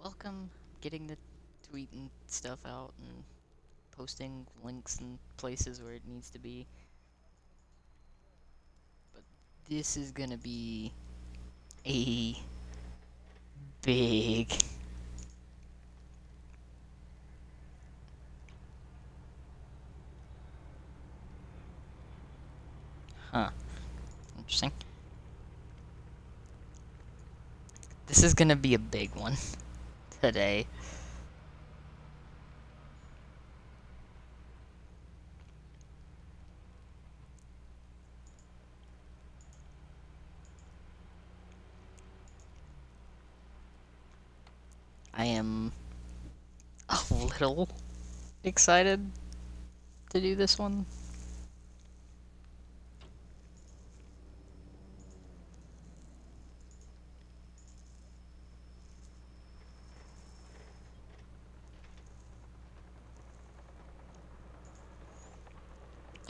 welcome getting the tweeting stuff out and posting links and places where it needs to be. But this is gonna be a big. Huh. Interesting. This is gonna be a big one today. I am a little excited to do this one.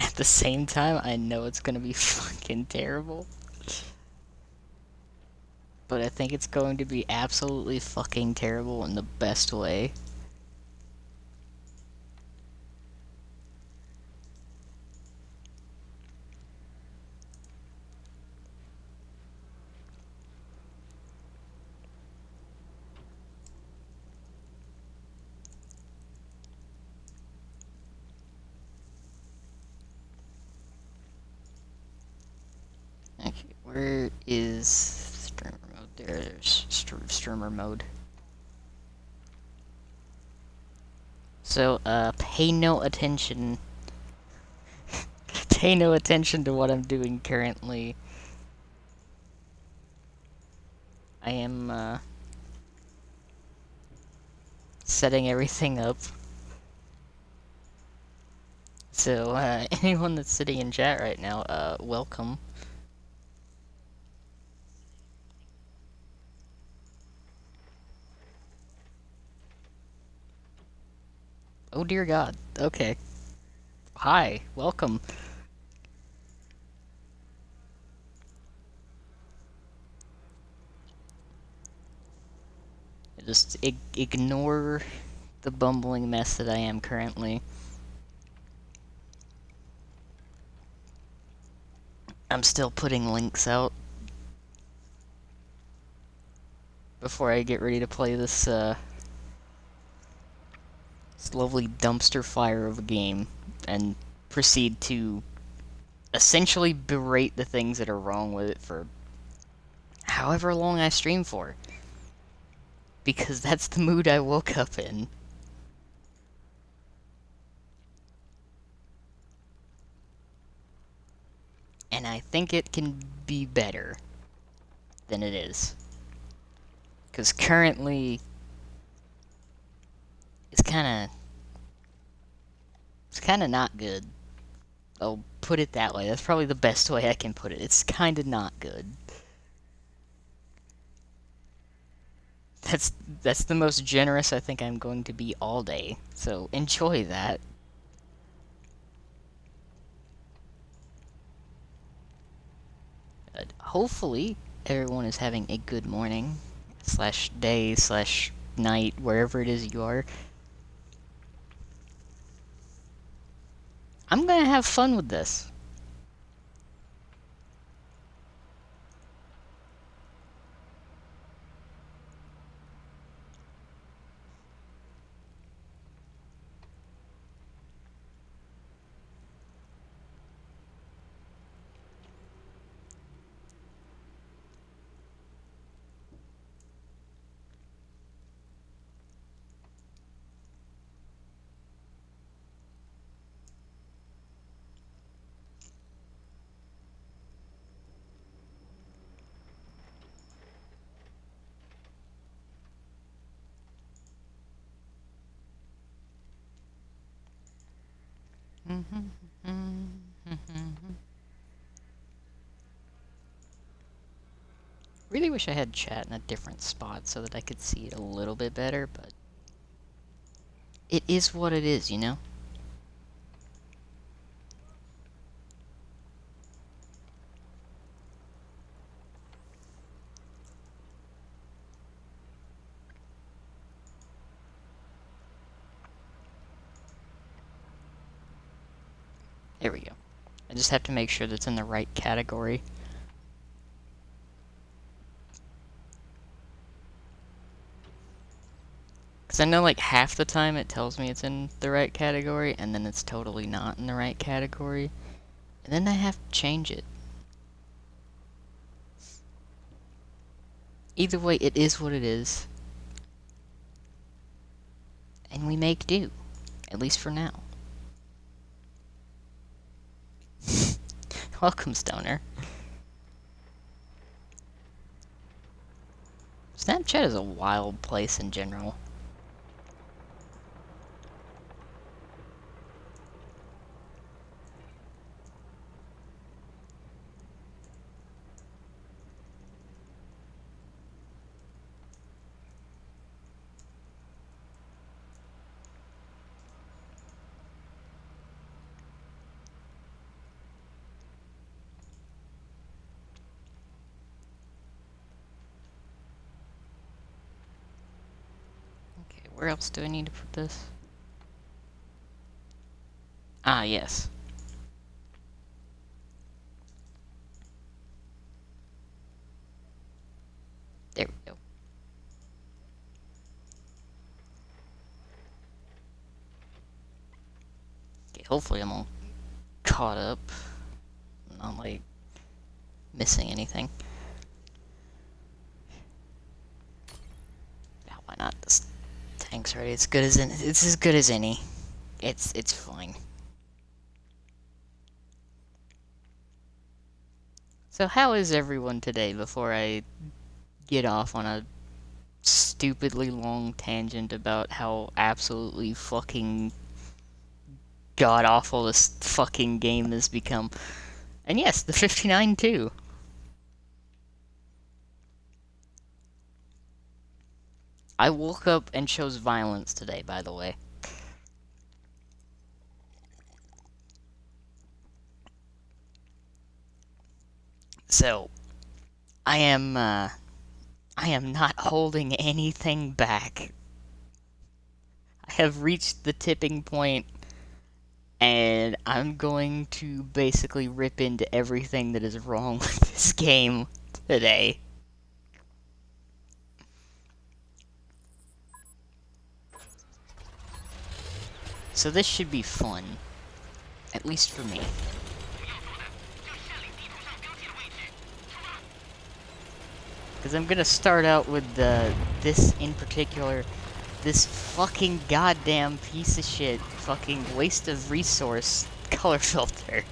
At the same time, I know it's gonna be fucking terrible. But I think it's going to be absolutely fucking terrible in the best way. Okay, where is streamer mode? There's streamer mode. So, pay no attention. Pay no attention to what I'm doing currently. I am, setting everything up. So, anyone that's sitting in chat right now, welcome. Oh dear god. Okay. Hi, welcome. Just ignore the bumbling mess that I am currently. I'm still putting links out before I get ready to play this lovely dumpster fire of a game and proceed to essentially berate the things that are wrong with it for however long I stream for. Because that's the mood I woke up in. And I think it can be better than it is. Because currently, it's kind of not good. I'll put it that way. That's probably the best way I can put it. It's kind of not good. That's that's the most generous I think I'm going to be all day. So enjoy that. Hopefully, everyone is having a good morning, slash day, slash night, wherever it is you are. I'm gonna have fun with this. Really wish I had chat in a different spot so that I could see it a little bit better, but it is what it is, you know? There we go. I just have to make sure that's in the right category. Because I know like half the time it tells me it's in the right category, and then it's totally not in the right category. And then I have to change it. Either way, it is what it is. And we make do. At least for now. Welcome, Stoner. Snapchat is a wild place in general. Okay, where else do I need to put this? Ah, yes. There we go. Okay, hopefully I'm all caught up. Not, like, missing anything. Yeah, why not? This tank's ready. It's as good as any. It's fine. So how is everyone today before I get off on a stupidly long tangent about how absolutely fucking god-awful this fucking game has become? And yes, the 59 too. I woke up and chose violence today, by the way. So, I am not holding anything back. I have reached the tipping point, and I'm going to basically rip into everything that is wrong with this game today. So this should be fun. At least for me. Because I'm gonna start out with this in particular. This fucking goddamn piece of shit, fucking waste of resource color filter.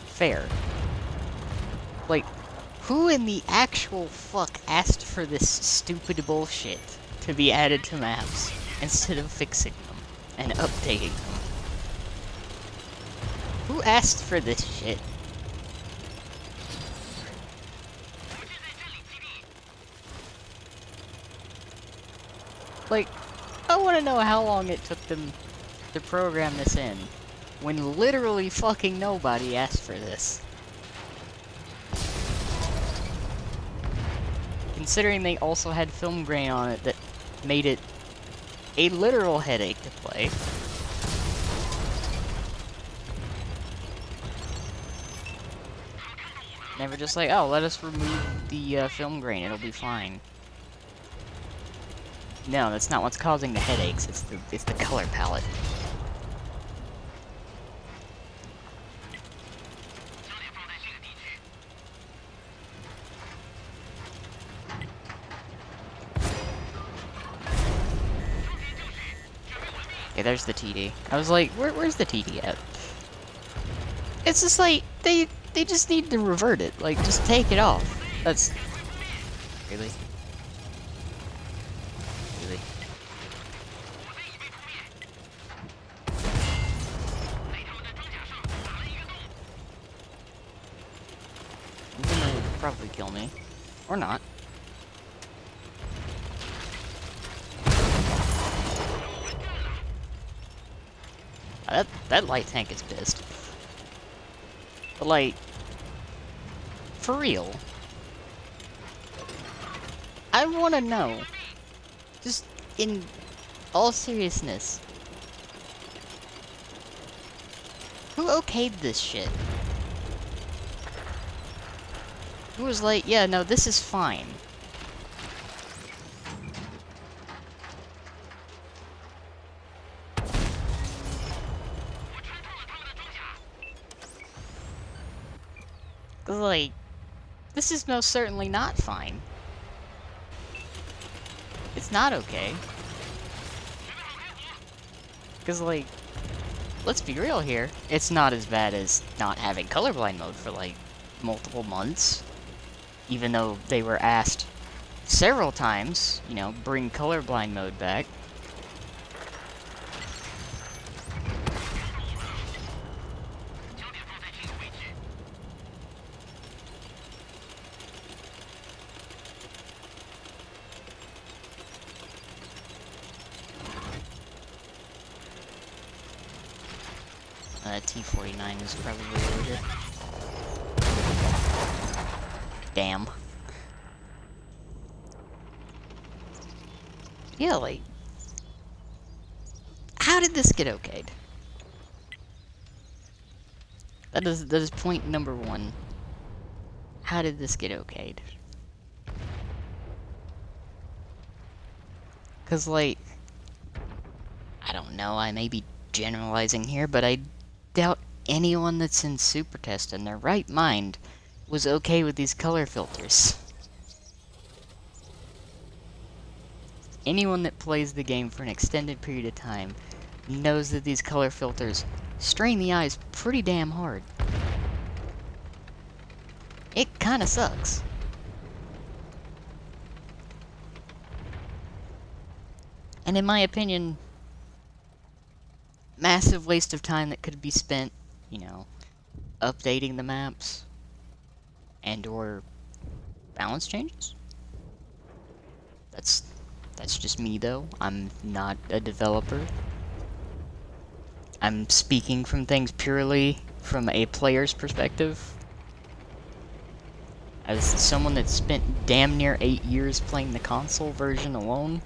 Fair. Like, who in the actual fuck asked for this stupid bullshit to be added to maps instead of fixing them and updating them? Who asked for this shit? Like, I want to know how long it took them to program this in, when literally fucking nobody asked for this. Considering they also had film grain on it that made it a literal headache to play. Never just like, oh, let us remove the film grain, it'll be fine. No, that's not what's causing the headaches, it's the color palette. Okay, there's the TD. I was like, where's the TD at? It's just like, they just need to revert it. Like, just take it off. That's... Really? Really? He's gonna probably kill me. Or not. That light tank is pissed. But like, for real, I wanna know, just in all seriousness, Who okayed this shit? Who was like, yeah, no, this is fine. Like, this is most certainly not fine. It's not okay. Because, like, let's be real here. It's not as bad as not having colorblind mode for, like, multiple months. Even though they were asked several times, you know, bring colorblind mode back. T-49 is probably loaded. Damn. Yeah, like... How did this get okayed? That is point number one. How did this get okayed? Cause like... I don't know, I may be generalizing here, but I doubt anyone that's in Super Test in their right mind was okay with these color filters. Anyone that plays the game for an extended period of time knows that these color filters strain the eyes pretty damn hard. It kinda sucks. And in my opinion, massive waste of time that could be spent, you know, updating the maps and or balance changes. That's just me though. I'm not a developer. I'm speaking from things purely from a player's perspective. As someone that spent damn near 8 years playing the console version alone.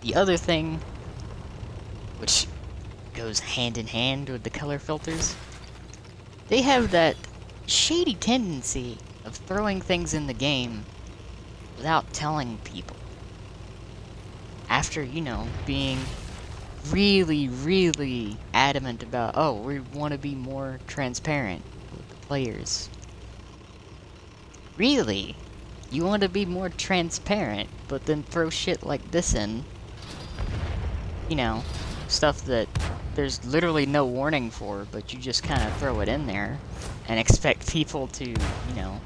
The other thing, which goes hand in hand with the color filters, they have that shady tendency of throwing things in the game without telling people. After, you know, being really, really adamant about, oh, we want to be more transparent with the players. Really? You want to be more transparent, but then throw shit like this in? You know, stuff that there's literally no warning for, but you just kind of throw it in there and expect people to, you know,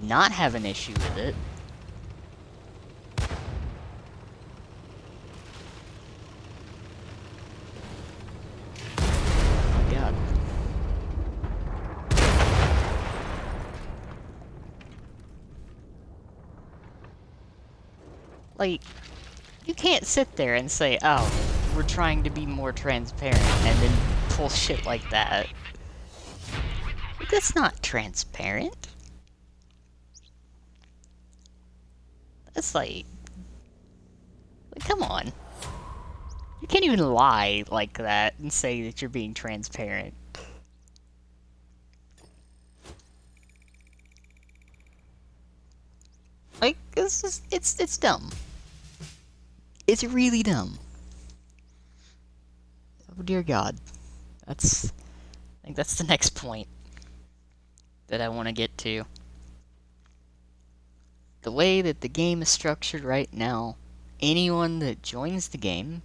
not have an issue with it. Oh my god. Like, you can't sit there and say, oh, we're trying to be more transparent, and then pull shit like that. That's not transparent. That's like, come on. You can't even lie like that and say that you're being transparent. Like, it's dumb. It's really dumb. Oh dear God. I think that's the next point that I want to get to. The way that the game is structured right now, anyone that joins the game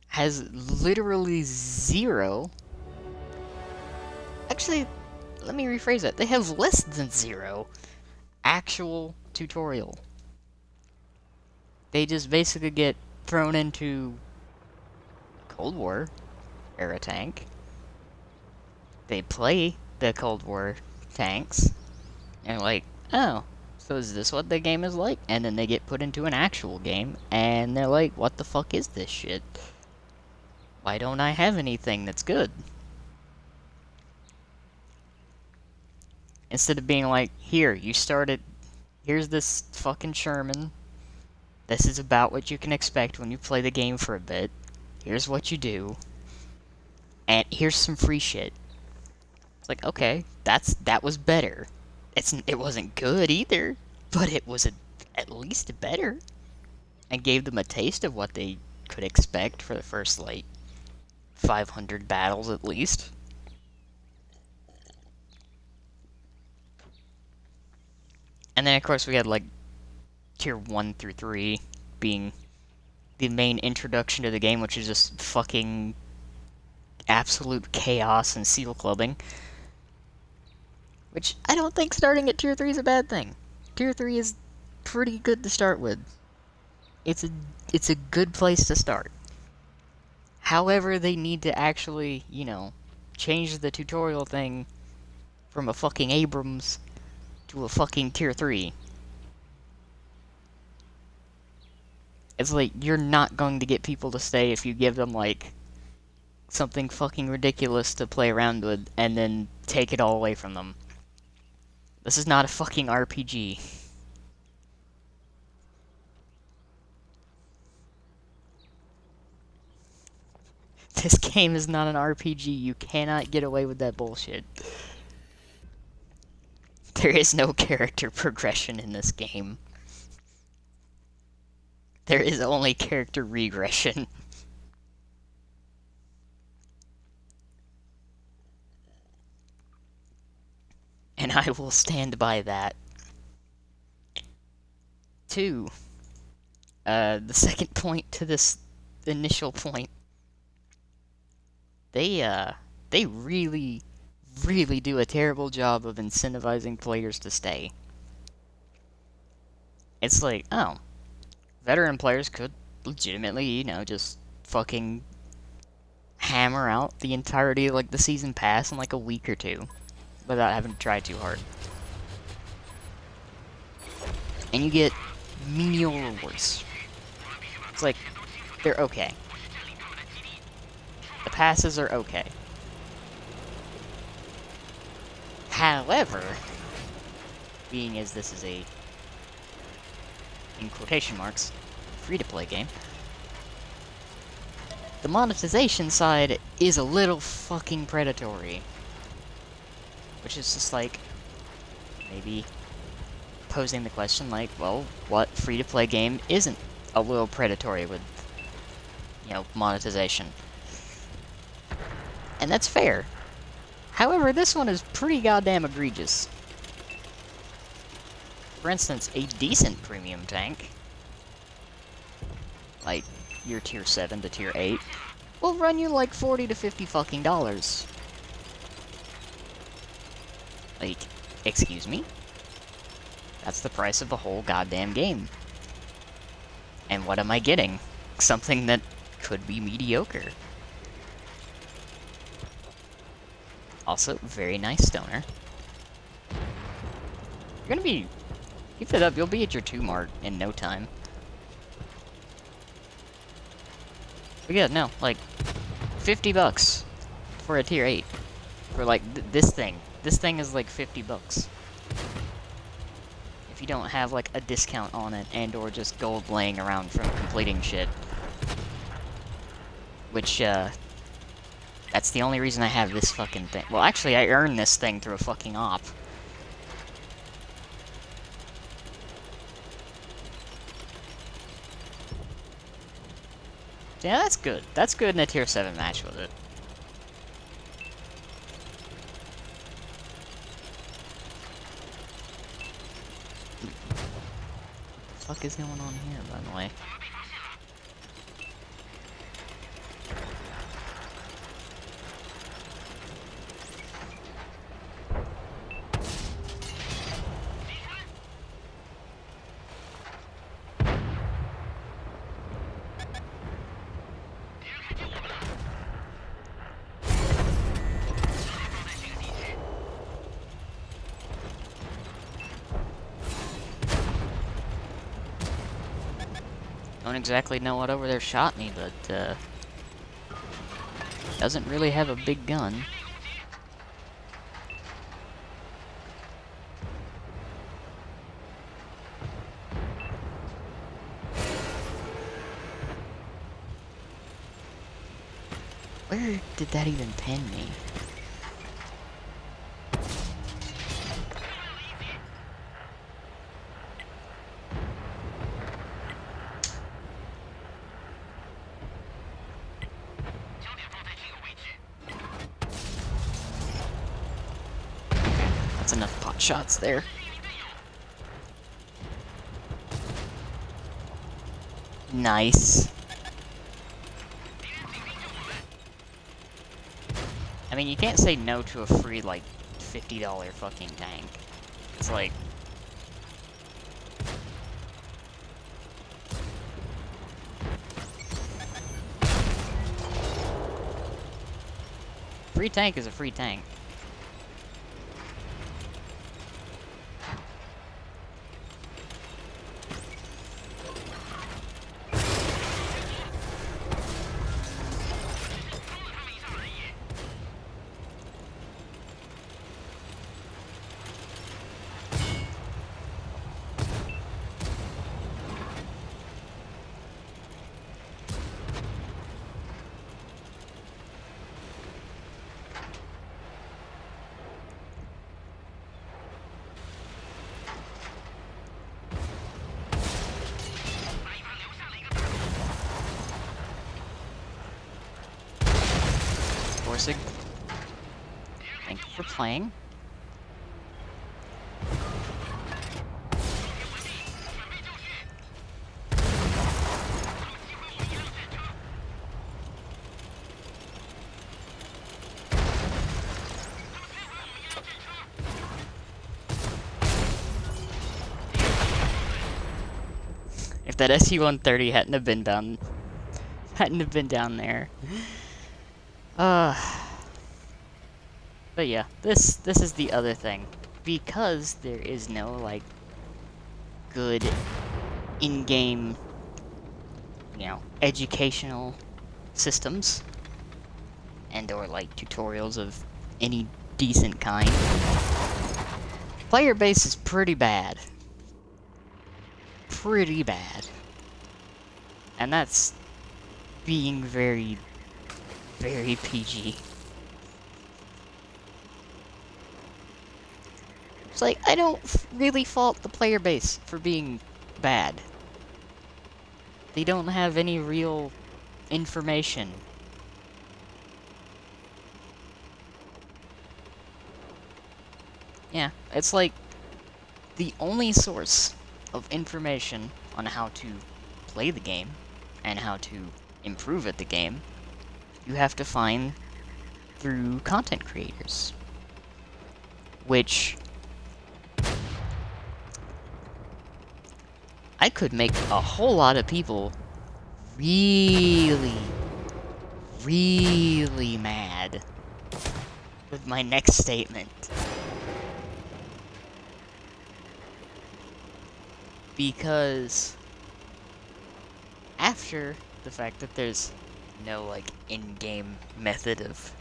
has literally zero... Actually, let me rephrase that. They have less than zero actual tutorial. They just basically get thrown into Cold War era tank. They play the Cold War tanks, and like, oh, so is this what the game is like? And then they get put into an actual game, and they're like, what the fuck is this shit? Why don't I have anything that's good? Instead of being like, here, you started, here's this fucking Sherman. This is about what you can expect when you play the game for a bit. Here's what you do. And here's some free shit. It's like, okay, that was better. It wasn't good either, but it was at least better. And gave them a taste of what they could expect for the first, like, 500 battles at least. And then, of course, we had, like, tier 1 through 3 being the main introduction to the game, which is just fucking absolute chaos and seal clubbing. Which I don't think starting at tier 3 is a bad thing. Tier 3 is pretty good to start with. It's a good place to start. However, they need to actually, change the tutorial thing from a fucking Abrams to a fucking tier 3. It's like, you're not going to get people to stay if you give them, like, something fucking ridiculous to play around with and then take it all away from them. This is not a fucking RPG. This game is not an RPG. You cannot get away with that bullshit. There is no character progression in this game. There is only character regression. And I will stand by that. 2. The second point to this initial point. They really, really do a terrible job of incentivizing players to stay. It's like, oh, veteran players could legitimately, just fucking hammer out the entirety of, like, the season pass in, like, a week or two without having to try too hard. And you get menial rewards. It's like, they're okay. The passes are okay. However, being as this is a, in quotation marks, free-to-play game, the monetization side is a little fucking predatory. Which is just like, maybe posing the question like, well, what free-to-play game isn't a little predatory with, monetization? And that's fair. However, this one is pretty goddamn egregious. For instance, a decent premium tank, like your tier 7 to tier 8, will run you like $40 to $50 fucking dollars. Like, excuse me? That's the price of a whole goddamn game. And what am I getting? Something that could be mediocre. Also, very nice stoner. You're gonna be... Keep it up, you'll be at your 2 mark in no time. But yeah, no, like, $50 for a tier 8. For, like, this thing. This thing is like $50. If you don't have, like, a discount on it and or just gold laying around from completing shit. Which, that's the only reason I have this fucking thing. Well, actually, I earned this thing through a fucking op. Yeah, that's good. That's good in a tier 7 match with it. What the fuck is going on here, by the way? Don't exactly know what over there shot me, but, doesn't really have a big gun. Where did that even pin me? That's enough pot shots there. Nice. I mean, you can't say no to a free, like, $50 fucking tank. It's like... Free tank is a free tank. Borsig, thank you for playing. If that SU-130 hadn't have been down there. But yeah, this is the other thing. Because there is no, like, good in-game, you know, educational systems, and or, like, tutorials of any decent kind, player base is pretty bad. Pretty bad. And that's being very, very PG. It's like, I don't really fault the player base for being bad. They don't have any real information. Yeah, it's like, the only source of information on how to play the game, and how to improve at the game, you have to find through content creators. Which... I could make a whole lot of people really, really mad with my next statement. Because after the fact that there's no, like, in-game method of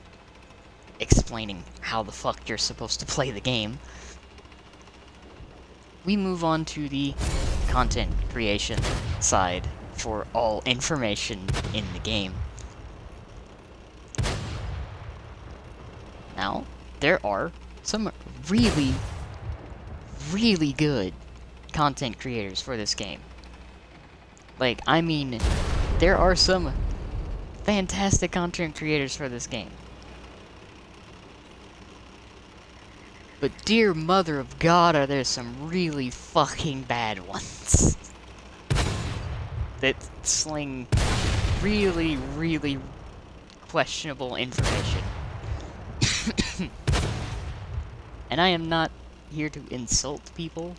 explaining how the fuck you're supposed to play the game, we move on to the content creation side for all information in the game. Now, there are some really, really good content creators for this game. Like, I mean, there are some fantastic content creators for this game. But dear mother of God, are there some really fucking bad ones. That sling really, really questionable information. And I am not here to insult people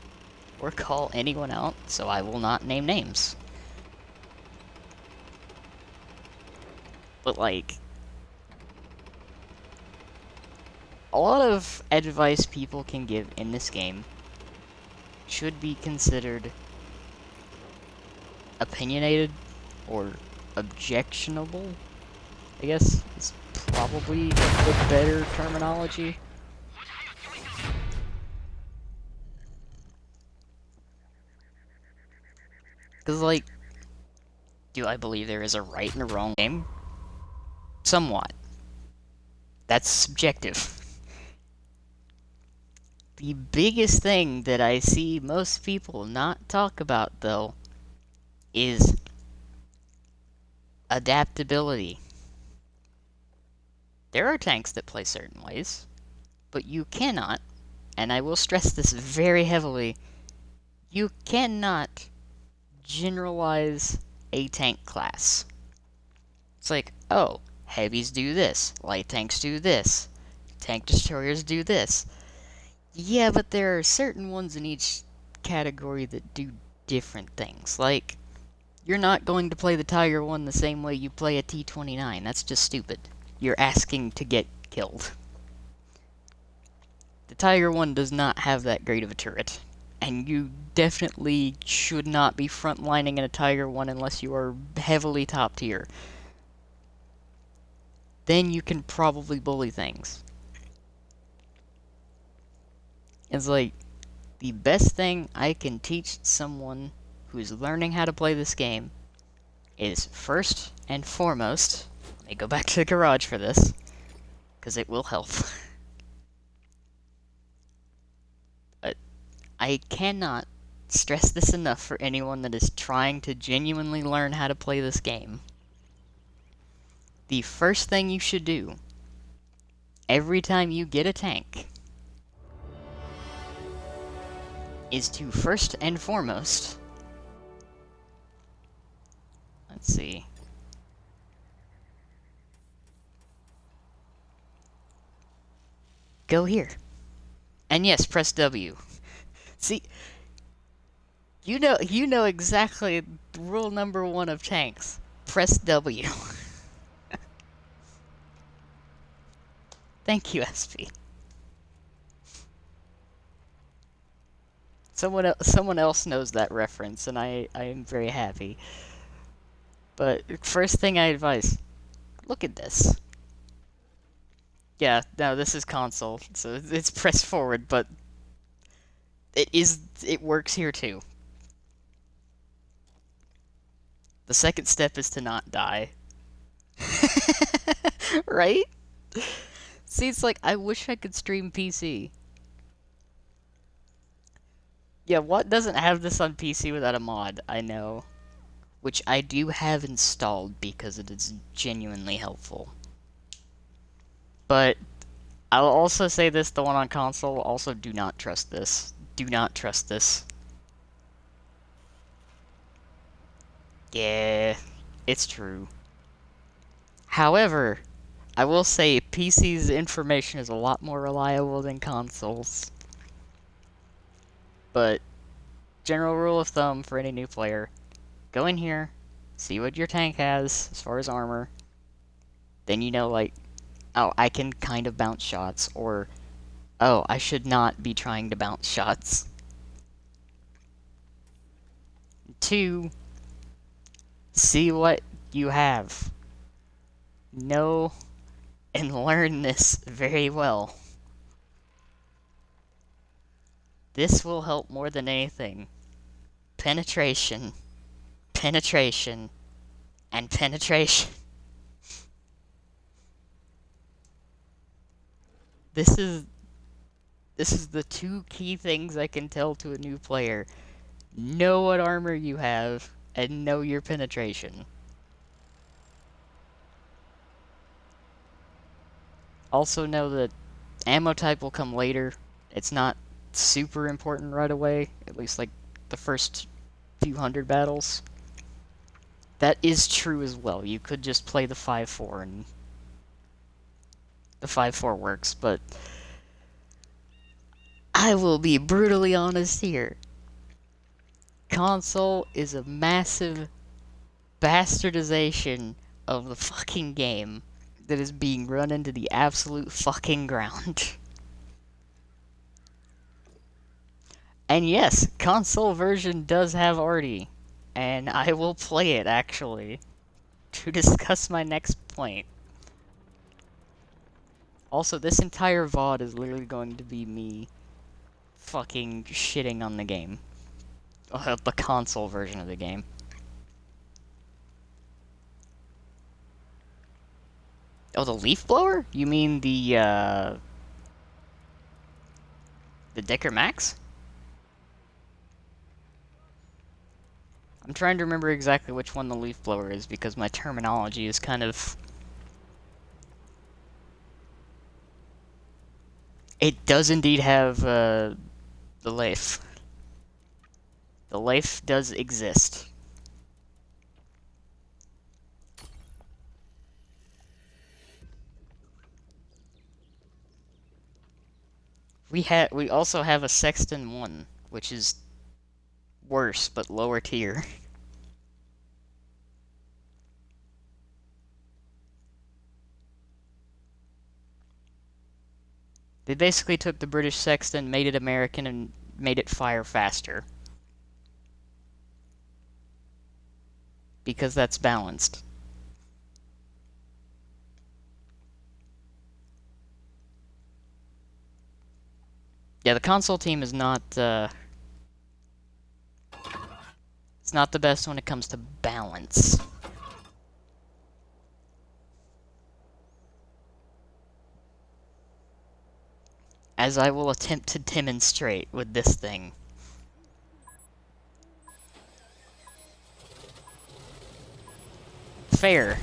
or call anyone out, so I will not name names. But, like, a lot of advice people can give in this game should be considered opinionated or objectionable, I guess is probably the better terminology. Because, like, do I believe there is a right and a wrong game? Somewhat. That's subjective. The biggest thing that I see most people not talk about, though, is adaptability. There are tanks that play certain ways, but you cannot, and I will stress this very heavily, you cannot generalize a tank class. It's like, oh, heavies do this, light tanks do this, tank destroyers do this. Yeah, but there are certain ones in each category that do different things. Like, you're not going to play the Tiger 1 the same way you play a T-29. That's just stupid. You're asking to get killed. The Tiger 1 does not have that great of a turret. And you definitely should not be frontlining in a Tiger 1 unless you are heavily top tier. Then you can probably bully things. It's like, the best thing I can teach someone who's learning how to play this game is, first and foremost, let me go back to the garage for this, because it will help. But I cannot stress this enough for anyone that is trying to genuinely learn how to play this game. The first thing you should do, every time you get a tank, is to first and foremost, let's see, go here. And yes, press W. See, you know exactly rule number 1 of tanks. Press W. Thank you, SP. Someone else knows that reference, and I am very happy. But first thing I advise, look at this. Yeah, no, this is console, so it's press forward, but it works here too. The second step is to not die. Right? See, it's like, I wish I could stream PC. Yeah, what doesn't have this on PC without a mod? I know. Which I do have installed because it is genuinely helpful. But I'll also say this, the one on console, also do not trust this. Do not trust this. Yeah, it's true. However, I will say PC's information is a lot more reliable than consoles. But, general rule of thumb for any new player, go in here, see what your tank has as far as armor, then you know, like, oh, I can kind of bounce shots, or, oh, I should not be trying to bounce shots. 2, see what you have. Know and learn this very well. This will help more than anything. Penetration, penetration, and penetration. This is the 2 key things I can tell to a new player. Know what armor you have, and know your penetration. Also know that ammo type will come later. It's not super important right away, at least like the first few hundred battles. That is true as well. You could just play the 5.4 and the 5.4 works, but I will be brutally honest here. Console is a massive bastardization of the fucking game that is being run into the absolute fucking ground. And yes, console version does have arty, and I will play it, actually, to discuss my next point. Also, this entire VOD is literally going to be me fucking shitting on the game. The console version of the game. Oh, the leaf blower? You mean the Decker Max? I'm trying to remember exactly which one the leaf blower is, because my terminology is kind of... It does indeed have, the Leif. The Leif does exist. We also have a Sexton 1, which is worse, but lower tier. They basically took the British Sexton, made it American, and made it fire faster. Because that's balanced. Yeah, the console team is not, it's not the best when it comes to balance. As I will attempt to demonstrate with this thing. Fair.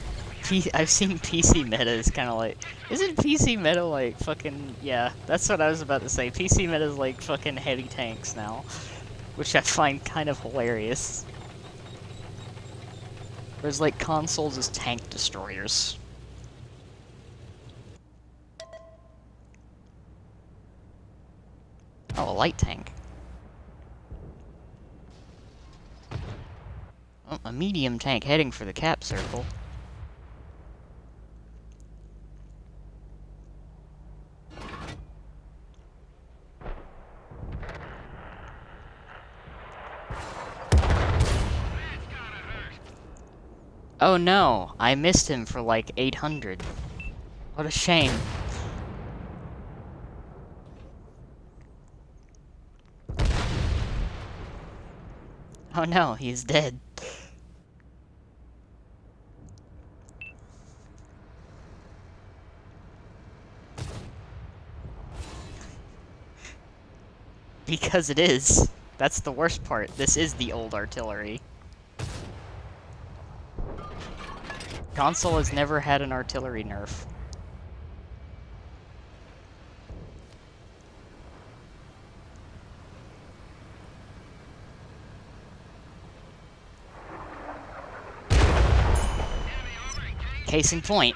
I've seen PC meta is kind of like... Isn't PC meta like fucking... Yeah, that's what I was about to say. PC meta is like fucking heavy tanks now. Which I find kind of hilarious. Whereas like consoles is tank destroyers. Oh, a light tank. Oh, a medium tank heading for the cap circle. Oh no, I missed him for like 800. What a shame. Oh no, he's dead. Because it is. That's the worst part. This is the old artillery. Console has never had an artillery nerf. Case in point.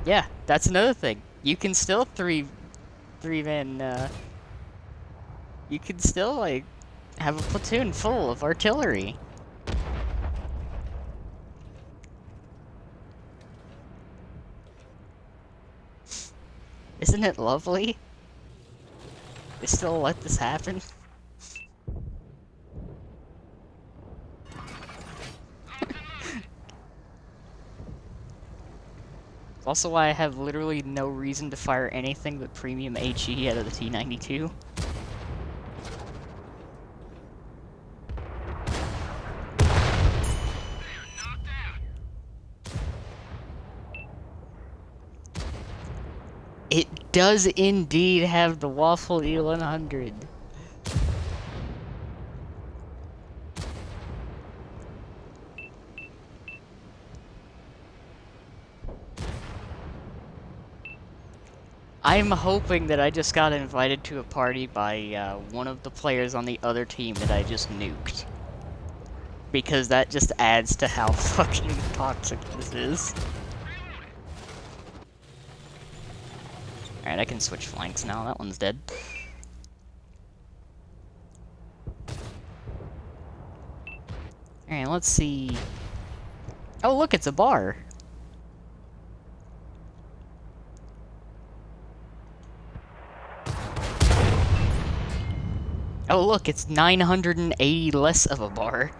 Yeah, that's another thing. You can still three-man, you can still, like, have a platoon full of artillery. Isn't it lovely? They still let this happen? It's also why I have literally no reason to fire anything but premium HE out of the T-92. It does indeed have the Waffle E100. I'm hoping that I just got invited to a party by one of the players on the other team that I just nuked. Because that just adds to how fucking toxic this is. Alright, I can switch flanks now. That one's dead. Alright, let's see. Oh, look, it's a bar. Oh, look, it's 980 less of a bar.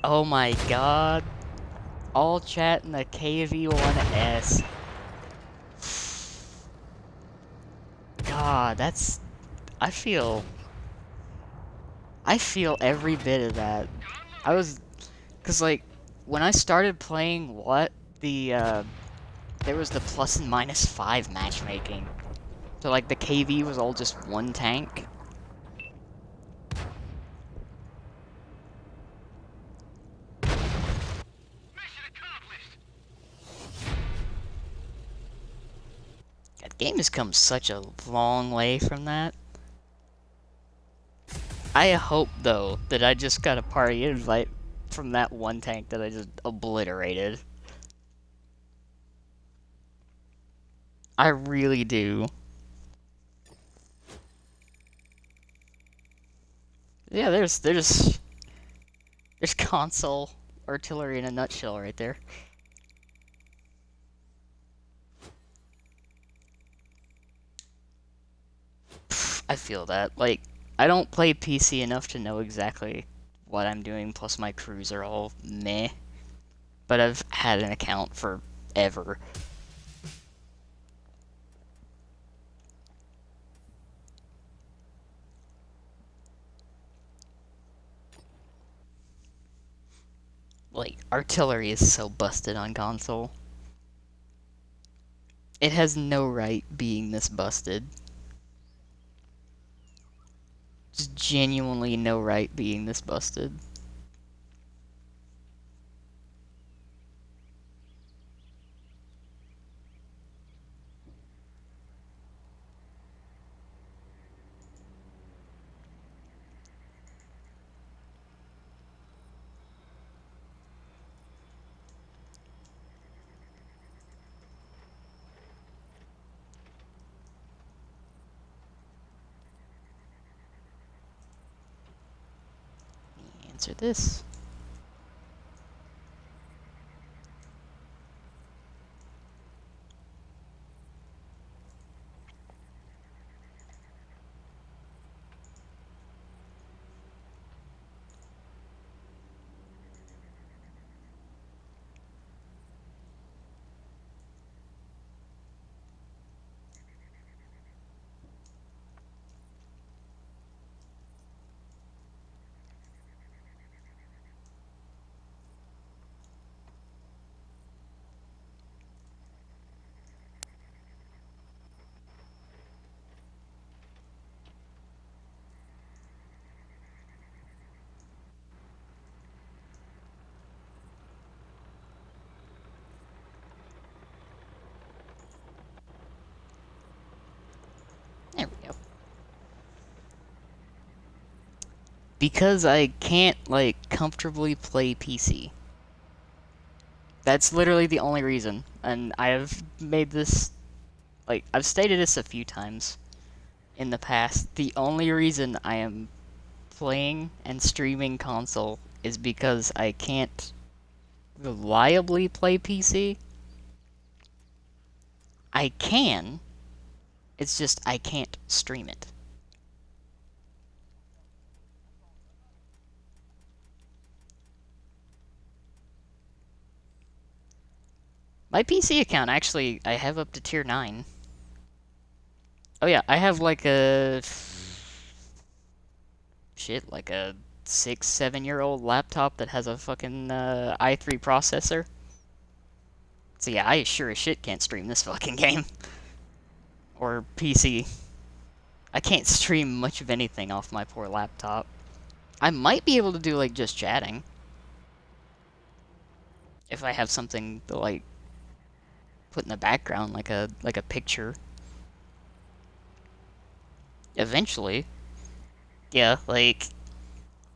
Oh my god. All chat in the KV1S. God, that's... I feel... I feel every bit of that. I was... Because, like, when I started playing what, there was the plus and minus 5 matchmaking. So, like, the KV was all just one tank. That game has come such a long way from that. I hope, though, that I just got a party invite from that one tank that I just obliterated. I really do. Yeah, there's console artillery in a nutshell right there. I feel that. Like, I don't play PC enough to know exactly what I'm doing, plus my crews are all meh. But I've had an account forever. Like, artillery is so busted on console. It has no right being this busted. Just genuinely no right being this busted. Answer this. There we go. Because I can't, like, comfortably play PC. That's literally the only reason. And I have made this, like, I've stated this a few times in the past. The only reason I am playing and streaming console is because I can't reliably play PC. I can, it's just I can't stream it. My PC account, actually, I have up to tier 9. Oh yeah, I have like a... Shit, like a 6, 7-year-old laptop that has a fucking i3 processor. So yeah, I sure as shit can't stream this fucking game. Or PC. I can't stream much of anything off my poor laptop. I might be able to do, like, just chatting. If I have something to, like, put in the background, like a picture. Eventually. Yeah, like,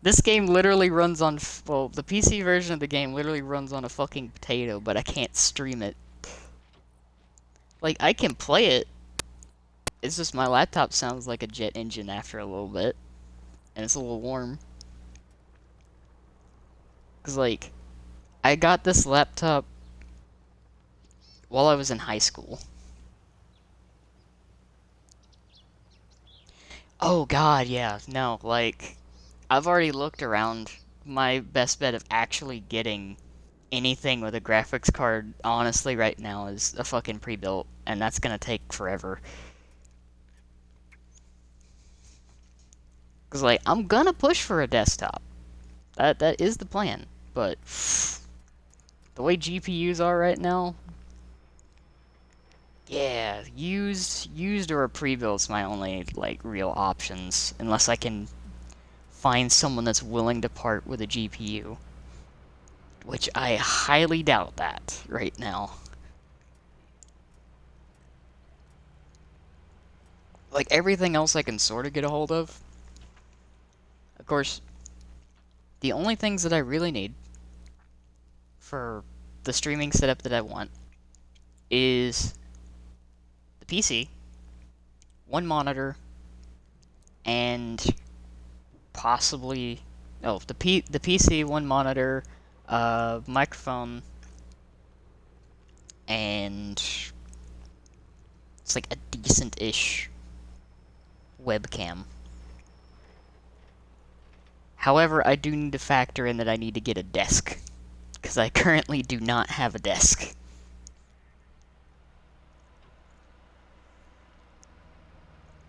this game literally runs on, well, the PC version of the game literally runs on a fucking potato, but I can't stream it. Like, I can play it. It's just my laptop sounds like a jet engine after a little bit. And it's a little warm. Because, like, I got this laptop while I was in high school. Oh god, yeah, no, like, I've already looked around. My best bet of actually getting anything with a graphics card, honestly, right now is a fucking pre-built, and that's gonna take forever. Because, like, I'm gonna push for a desktop. That is the plan. But the way GPUs are right now, yeah, used or a pre-built's my only, like, real options. Unless I can find someone that's willing to part with a GPU. Which I highly doubt that right now. Like, everything else I can sort of get a hold of. Of course, the only things that I really need for the streaming setup that I want is the PC, one monitor, and possibly the PC, one monitor, microphone, and it's like a decent-ish webcam. However, I do need to factor in that I need to get a desk, because I currently do not have a desk.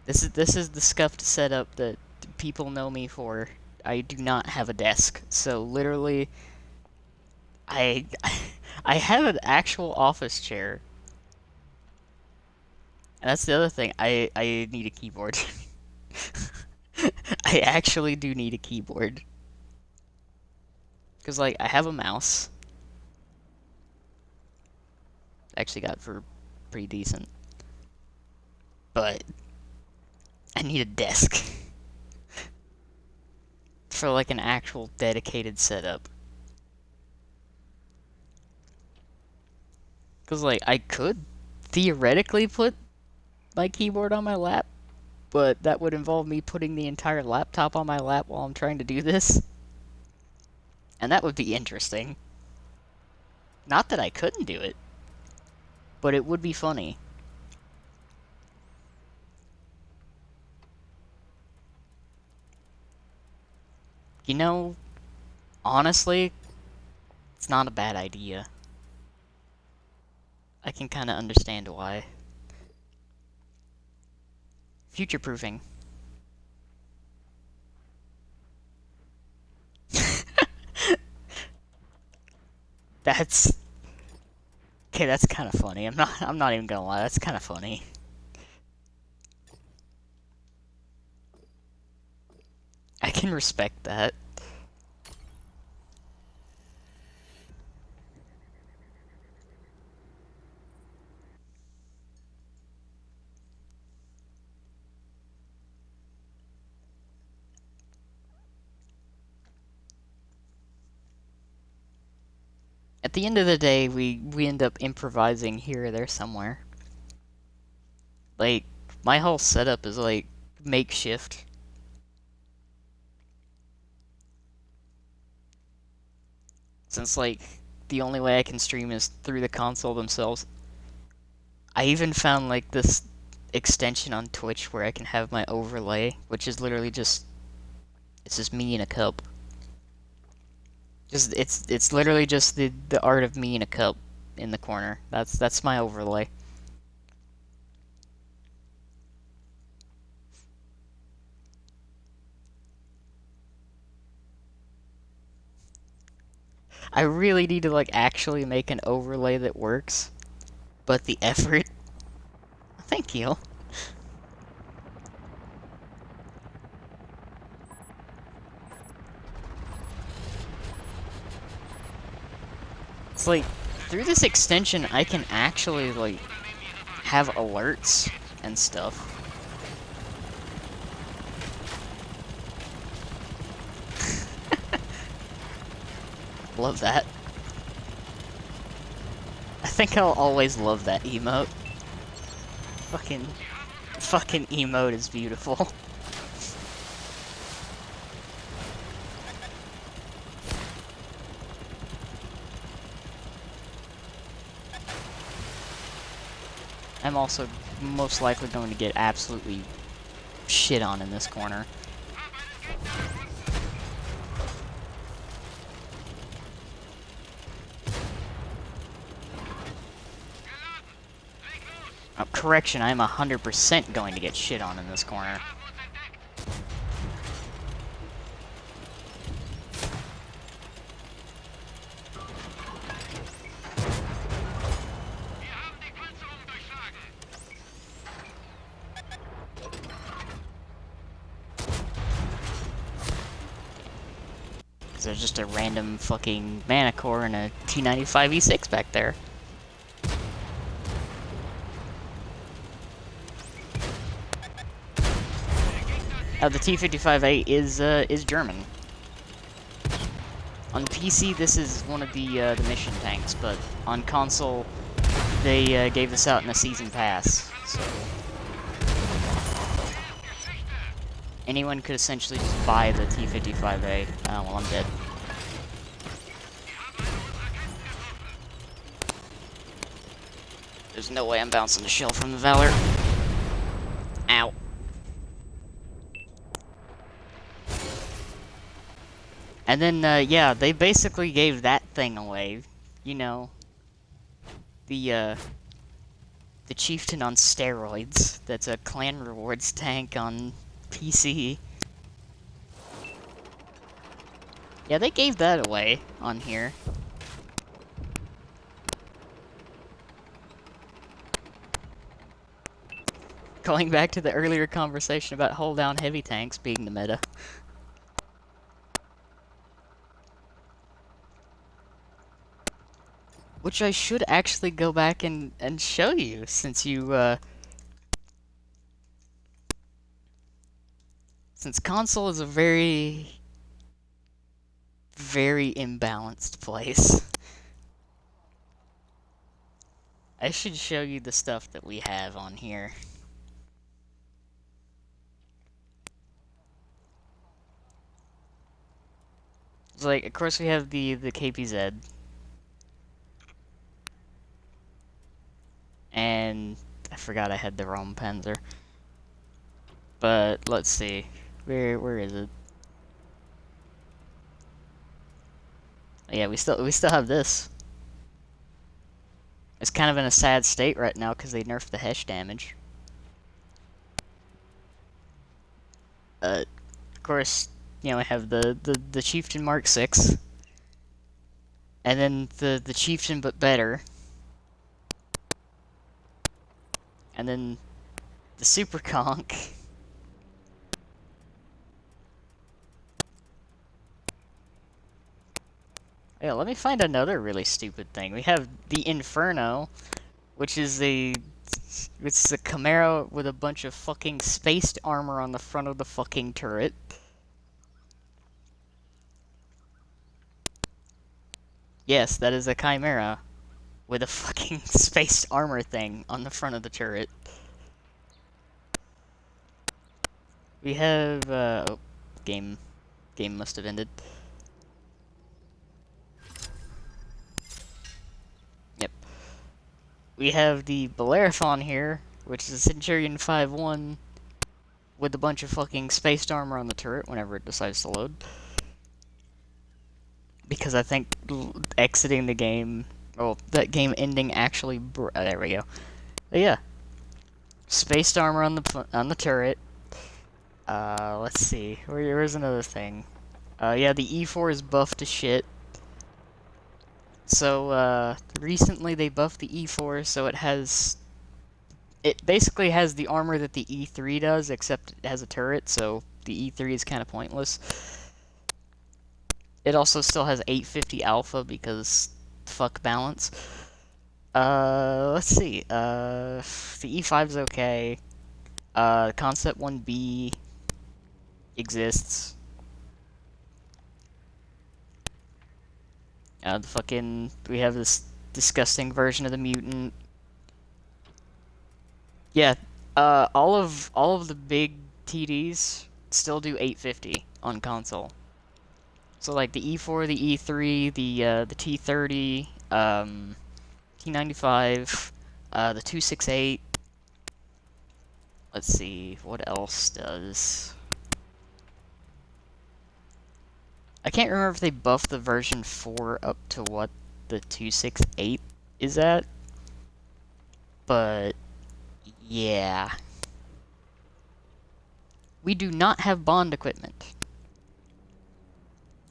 This is the scuffed setup that people know me for. I do not have a desk, so literally, I I have an actual office chair. And that's the other thing. I need a keyboard. I actually do need a keyboard. Because, like, I have a mouse. Actually got for pretty decent. But I need a desk. For, like, an actual dedicated setup. Because, like, I could theoretically put my keyboard on my lap, but that would involve me putting the entire laptop on my lap while I'm trying to do this. And that would be interesting. Not that I couldn't do it, but it would be funny. You know, honestly, it's not a bad idea. I can kind of understand why. Future-proofing. That's... Okay, that's kind of funny. I'm not even gonna lie, that's kind of funny. I can respect that. At the end of the day, we end up improvising here or there somewhere. Like, my whole setup is, like, makeshift. Since, like, the only way I can stream is through the console themselves. I even found, like, this extension on Twitch where I can have my overlay, which is literally just... It's just me in a cup. It's literally just the art of me in a cup in the corner. That's my overlay. I really need to, like, actually make an overlay that works, but the effort... Thank you. It's like, through this extension, I can actually, like, have alerts and stuff. Love that. I think I'll always love that emote. Fucking emote is beautiful. I'm also most likely going to get absolutely shit on in this corner. Correction, I'm 100% going to get shit on in this corner. There's just a random fucking mana core and a T95 E6 back there. The T55A is German. On PC, this is one of the mission tanks, but on console, they gave this out in a season pass, so anyone could essentially just buy the T55A. Well, I'm dead. There's no way I'm bouncing the shell from the Valor. Ow. And then, yeah, they basically gave that thing away. You know, the Chieftain on steroids. That's a clan rewards tank on PC. Yeah, they gave that away on here. Going back to the earlier conversation about hold down heavy tanks being the meta. Which I should actually go back and show you, since you, since console is a very, very imbalanced place. I should show you the stuff that we have on here. It's like, of course we have the KPZ. And I forgot I had the Rome Panzer. But let's see. Where is it? Yeah, we still have this. It's kind of in a sad state right now because they nerfed the Hesh damage. Of course, you know, we have the Chieftain Mark 6. And then the Chieftain but better. And then the Super Conch. Yeah, let me find another really stupid thing. We have the Inferno, which is it's a Camaro with a bunch of fucking spaced armor on the front of the fucking turret. Yes, that is a Chimera with a fucking spaced armor thing on the front of the turret. We have, oh, game must have ended. Yep. We have the Bellerophon here, which is a Centurion 5-1 with a bunch of fucking spaced armor on the turret whenever it decides to load. Because I think exiting the game, well, that game ending actually, there we go. But yeah, spaced armor on the turret. Let's see, where's another thing? Yeah, the E4 is buffed to shit. So, recently they buffed the E4, so it basically has the armor that the E3 does, except it has a turret, so the E3 is kind of pointless. It also still has 850 alpha because fuck balance. Let's see. The E5's okay. Concept 1B exists. We have this disgusting version of the mutant. Yeah, all of the big TDs still do 850 on console. So like the E4, the E3, the T30, T95, the 268. Let's see, what else does? I can't remember if they buffed the version 4 up to what the 268 is at, but Yeah. We do not have bond equipment.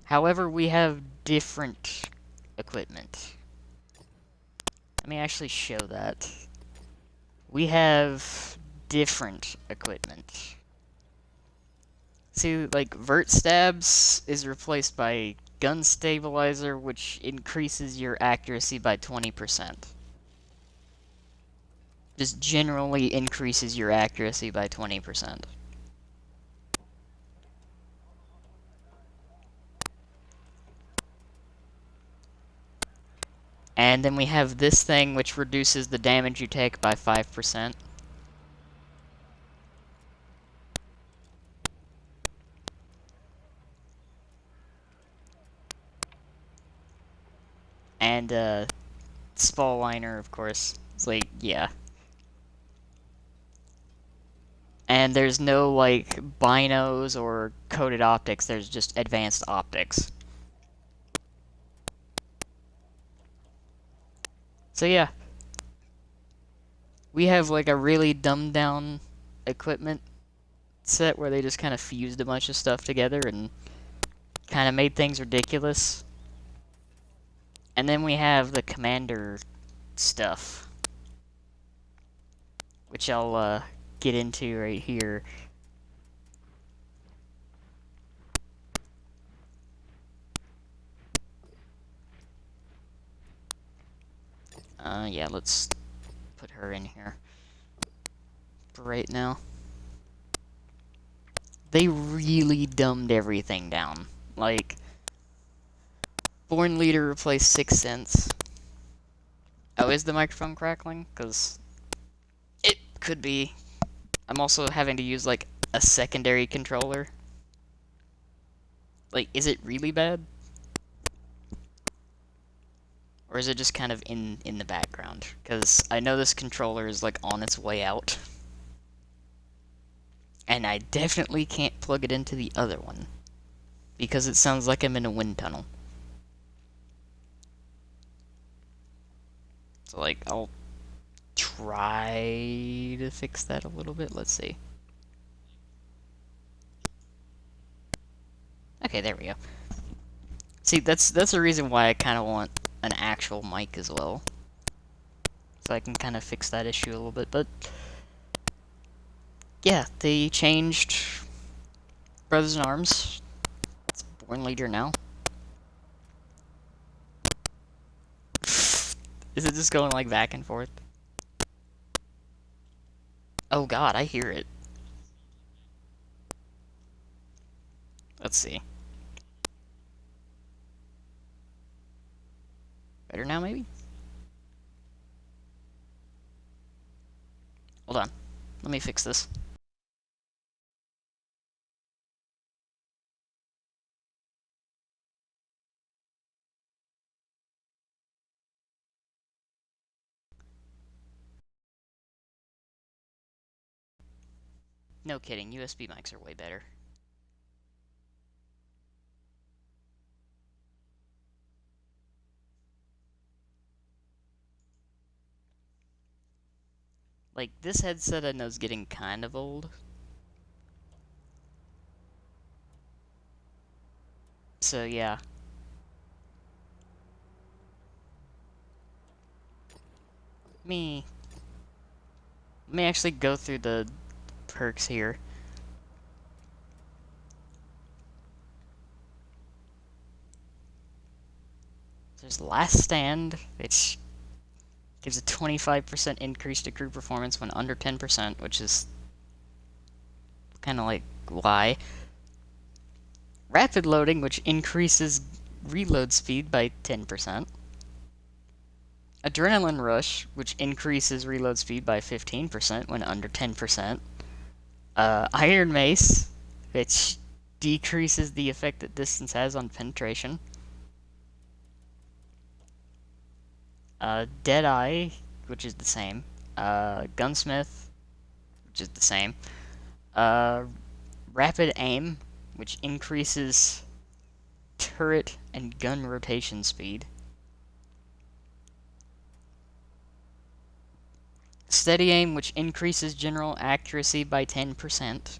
However, we have different equipment. Let me actually show that. We have different equipment. See, like, vert stabs is replaced by gun stabilizer, which increases your accuracy by 20%. Just generally increases your accuracy by 20%. And then we have this thing, which reduces the damage you take by 5%. And, spall liner, of course. It's like, yeah. And there's no, like, binos or coated optics, there's just advanced optics. So yeah. We have, like, a really dumbed down equipment set where they just kind of fused a bunch of stuff together and kind of made things ridiculous. And then we have the commander stuff, which I'll, get into right here. Yeah, let's put her in here for right now. They really dumbed everything down. Like, Born Leader replaced 6 cents. Oh, is the microphone crackling? Because it could be. I'm also having to use, like, a secondary controller. Like, is it really bad? Or is it just kind of in the background? Because I know this controller is, like, on its way out. And I definitely can't plug it into the other one. Because it sounds like I'm in a wind tunnel. So, like, I'll try to fix that a little bit. Let's see. Okay, there we go. See, that's the reason why I kind of want an actual mic as well. So I can kind of fix that issue a little bit, but yeah, they changed Brothers in Arms. It's Born Leader now. Is it just going like back and forth? Oh god, I hear it. Let's see. Better now, maybe? Hold on. Let me fix this. No kidding, USB mics are way better. Like, this headset I know is getting kind of old. So, yeah. Let me actually go through the perks here. There's Last Stand, which gives a 25% increase to crew performance when under 10%, which is kind of like, why? Rapid Loading, which increases reload speed by 10%. Adrenaline Rush, which increases reload speed by 15% when under 10%. Iron Mace, which decreases the effect that distance has on penetration. Deadeye, which is the same. Gunsmith, which is the same. Rapid Aim, which increases turret and gun rotation speed. Steady aim, which increases general accuracy by 10%.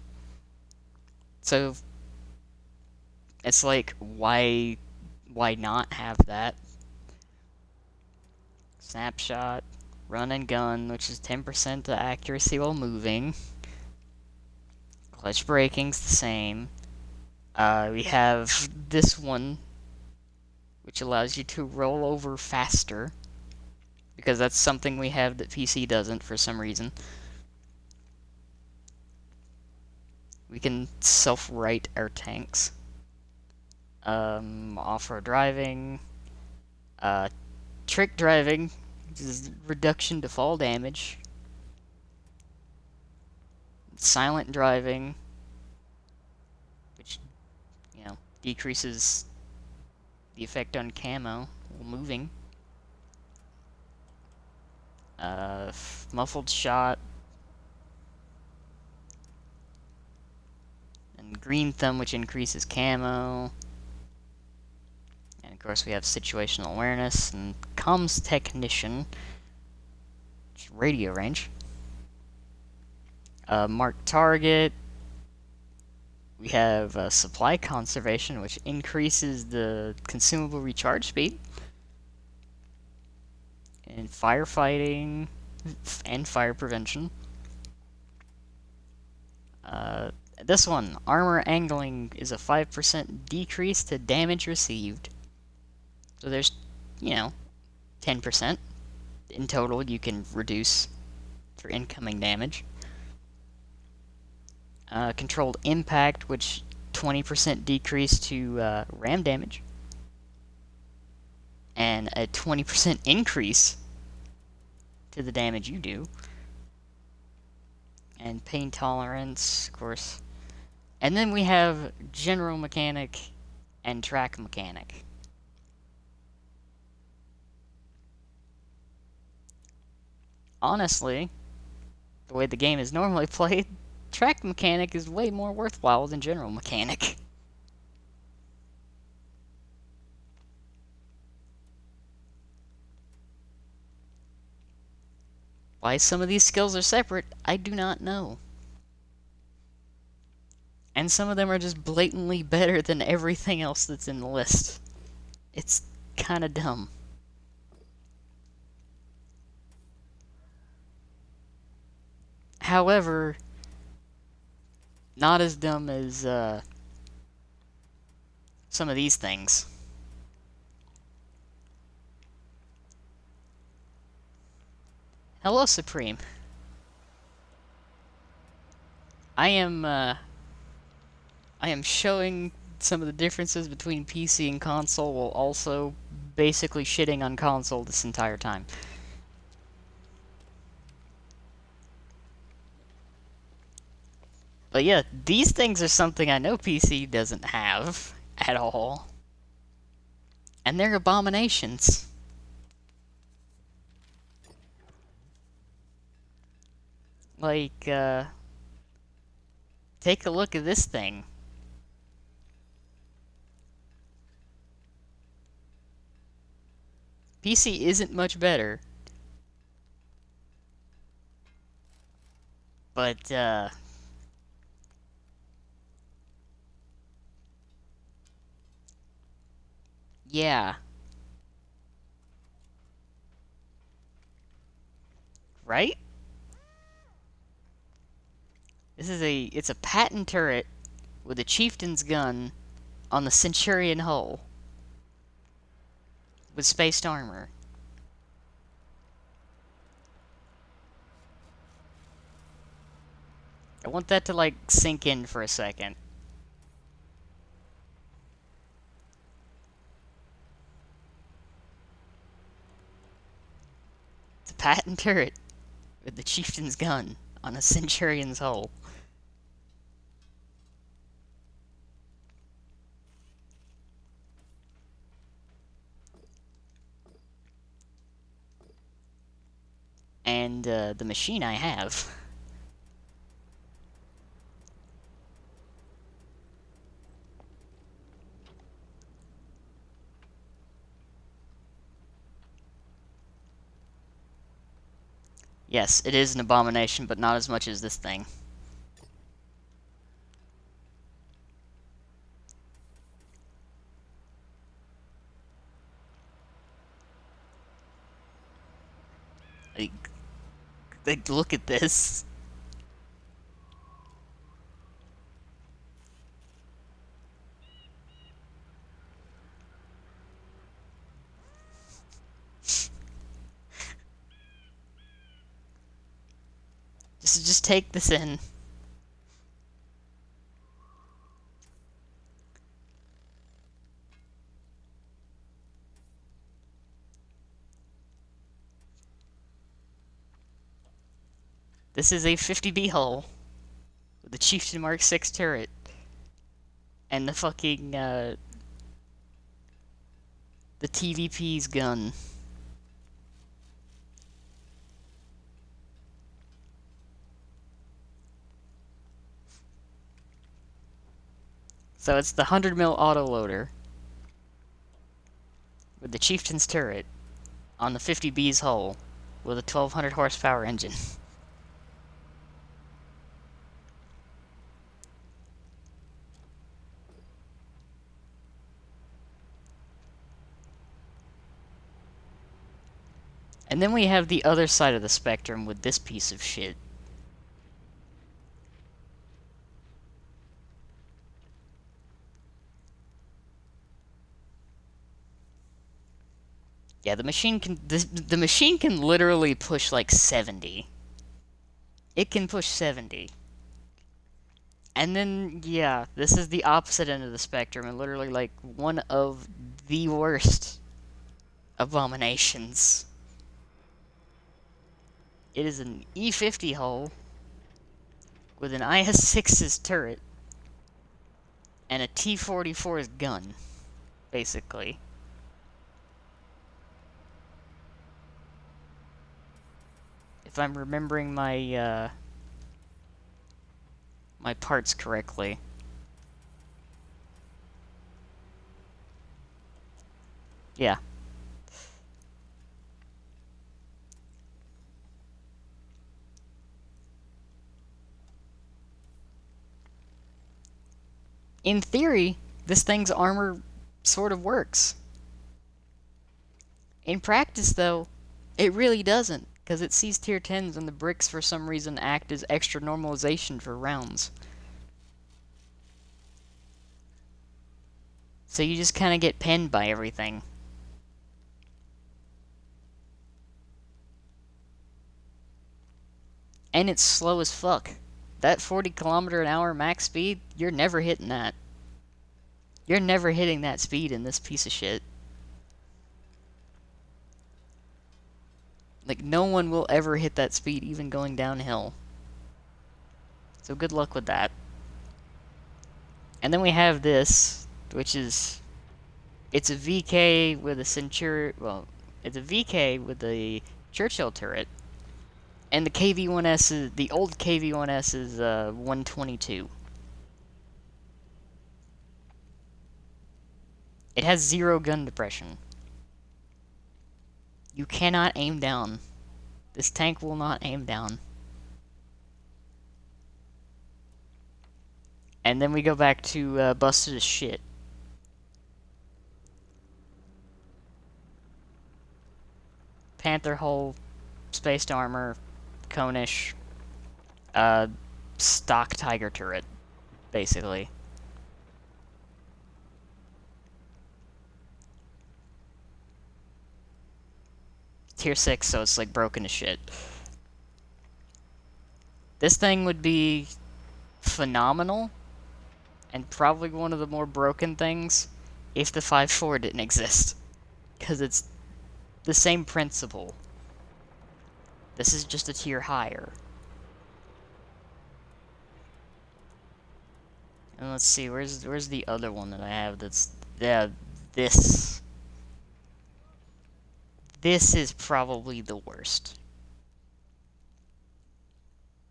So it's like, why not have that? Snapshot, run and gun, which is 10% the accuracy while moving. Clutch braking's the same. We have this one, which allows you to roll over faster, because that's something we have that PC doesn't for some reason. We can self-right our tanks. Off-road driving. Trick driving, which is reduction to fall damage. Silent driving, which, decreases the effect on camo while moving. Muffled shot. And green thumb, which increases camo. And of course we have situational awareness and comms technician, which is radio range. Mark target. We have supply conservation, which increases the consumable recharge speed. And firefighting and fire prevention. This one, armor angling, is a 5% decrease to damage received. So there's, 10% in total you can reduce for incoming damage. Controlled impact, which 20% decrease to ram damage. And a 20% increase to the damage you do. And pain tolerance, of course. And then we have general mechanic and track mechanic. Honestly, the way the game is normally played, track mechanic is way more worthwhile than general mechanic. Why some of these skills are separate, I do not know. And some of them are just blatantly better than everything else that's in the list. It's kinda dumb. However, not as dumb as some of these things. Hello, Supreme. I am showing some of the differences between PC and console while also basically shitting on console this entire time. But yeah, these things are something I know PC doesn't have at all. And they're abominations. Like, take a look at this thing. PC isn't much better. But, yeah. Right? It's a patent turret with a chieftain's gun on the Centurion hull with spaced armor. I want that to, like, sink in for a second. It's a patent turret with the chieftain's gun on a Centurion's hull. And, the machine I have. Yes, it is an abomination, but not as much as this thing. Like, look at this. Just take this in. This is a 50B hull with the Chieftain Mark 6 turret and the fucking the TVP's gun. So it's the 100 mil autoloader with the Chieftain's turret on the 50B's hull with a 1200 horsepower engine. And then we have the other side of the spectrum with this piece of shit. Yeah, the machine can literally push like 70. It can push 70. And then, yeah, this is the opposite end of the spectrum, and literally, like, one of the worst abominations. It is an E50 hull with an IS-6's turret and a T-44's gun, basically. If I'm remembering my, my parts correctly. Yeah. In theory, this thing's armor sort of works. In practice, though, it really doesn't, because it sees tier 10s and the bricks for some reason act as extra normalization for rounds. So you just kind of get pinned by everything. And it's slow as fuck. That 40km/h max speed, you're never hitting that. You're never hitting that speed in this piece of shit. Like, no one will ever hit that speed, even going downhill. So good luck with that. And then we have this, which is... It's a VK with a Centurion... Well, it's a VK with a Churchill turret. And the KV-1S is... The old KV-1S is 122. It has 0 gun depression. You cannot aim down. This tank will not aim down. And then we go back to busted as shit. Panther hull, spaced armor, conish, stock Tiger turret, basically. Tier 6, so it's like broken to shit. This thing would be phenomenal, and probably one of the more broken things, if the 5.4 didn't exist. Because it's the same principle. This is just a tier higher. And let's see, where's the other one that I have that's... Yeah, this. This is probably the worst.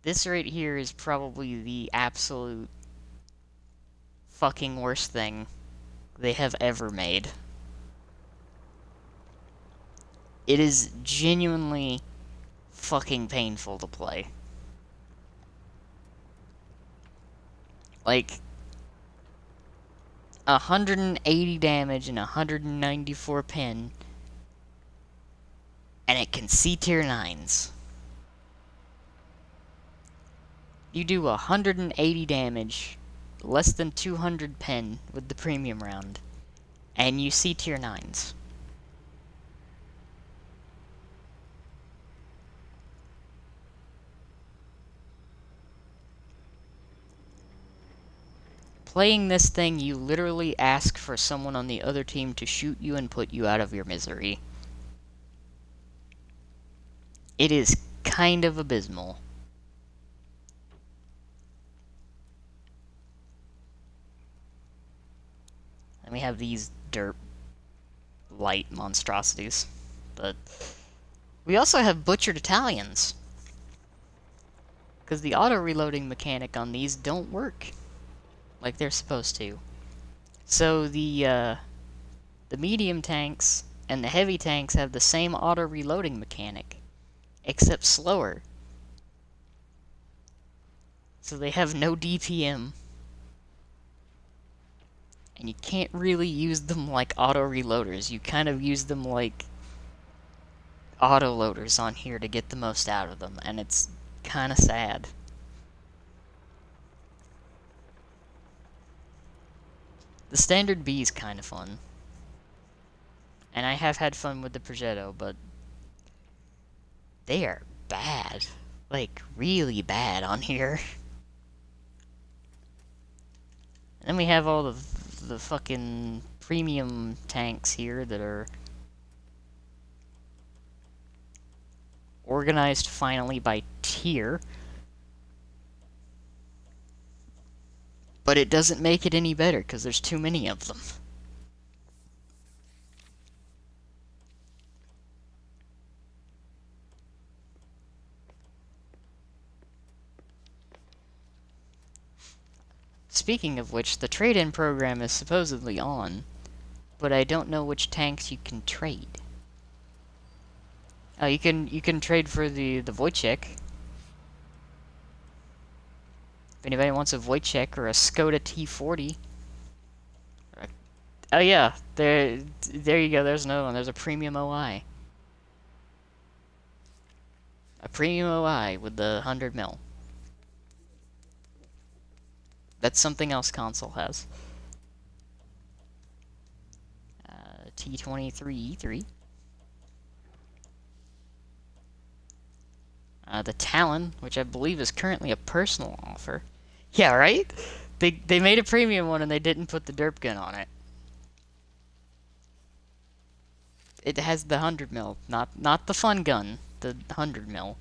This right here is probably the absolute fucking worst thing they have ever made. It is genuinely fucking painful to play. Like, 180 damage and 194 pin, and it can C tier 9s. You do 180 damage, less than 200 pin with the premium round, and you C tier 9s. Playing this thing, you literally ask for someone on the other team to shoot you and put you out of your misery. It is kind of abysmal. And we have these derp light monstrosities. But we also have butchered Italians. Because the auto-reloading mechanic on these don't work like they're supposed to. So the medium tanks and the heavy tanks have the same auto-reloading mechanic, except slower. So they have no DPM. And you can't really use them like auto-reloaders. You kind of use them like auto-loaders on here to get the most out of them, and it's kind of sad. The standard B is kind of fun. And I have had fun with the Progetto, but they are bad. Like, really bad on here. And then we have all the fucking premium tanks here that are organized finally by tier. But it doesn't make it any better, because there's too many of them. Speaking of which, the trade-in program is supposedly on, but I don't know which tanks you can trade. Oh, you can trade for the Wojciech. If anybody wants a Wojciech or a Skoda T40. Oh yeah, there you go, there's another one. There's a premium OI. A premium OI with the 100 mil. That's something else console has. T23E3. The Talon, which I believe is currently a personal offer. Yeah, right? They made a premium one and they didn't put the derp gun on it. It has the 100 mil, not the fun gun, the 100 mil.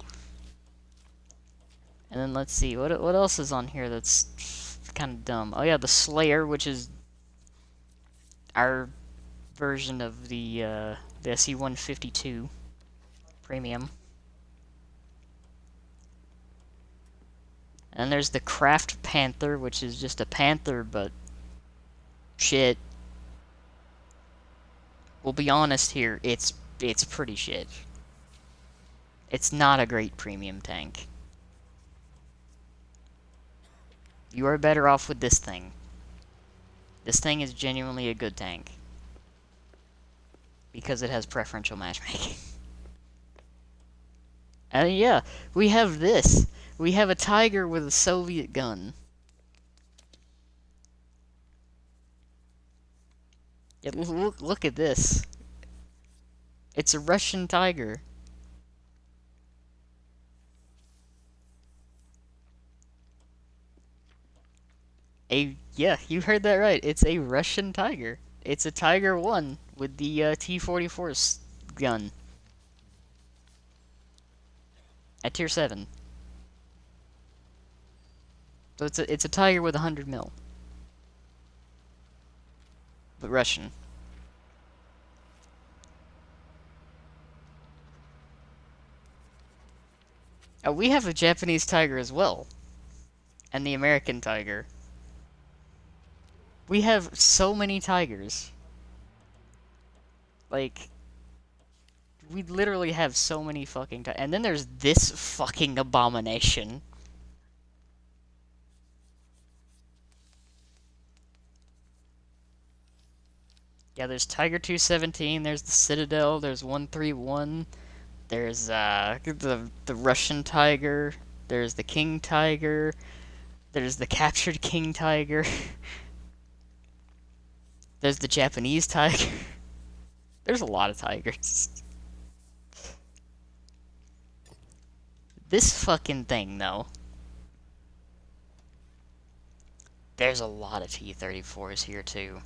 And then let's see, what else is on here that's kind of dumb? Oh yeah, the Slayer, which is our version of the SE-152 premium. And there's the Craft Panther, which is just a Panther, but shit. We'll be honest here, it's pretty shit. It's not a great premium tank. You are better off with this thing. This thing is genuinely a good tank. Because it has preferential matchmaking. And yeah, we have this. We have a Tiger with a Soviet gun. Yeah, look at this. It's a Russian Tiger. Yeah, you heard that right. It's a Russian Tiger. It's a Tiger 1 with the T-44 gun. At tier 7. So it's a Tiger with 100 mil. But Russian. We have a Japanese Tiger as well. And the American Tiger. We have so many Tigers. Like, we literally have so many fucking and then there's this fucking abomination. Yeah, there's Tiger 217, there's the Citadel, there's 131, there's the Russian Tiger, there's the King Tiger, there's the captured King Tiger, there's the Japanese Tiger. There's a lot of tigers. This fucking thing, though. There's a lot of T-34s here, too.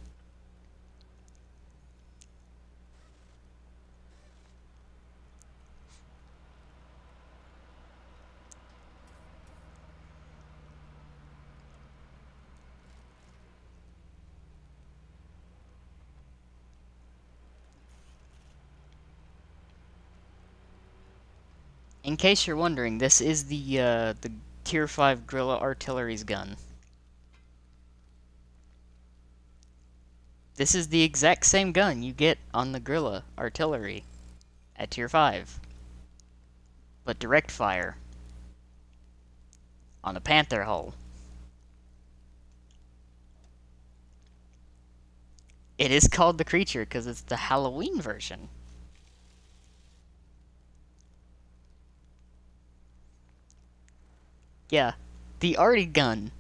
In case you're wondering, this is the Tier 5 Guerrilla Artillery's gun. This is the exact same gun you get on the Guerrilla Artillery at Tier 5. But direct fire. On a Panther hull. It is called the Creature because it's the Halloween version. Yeah, the arty gun.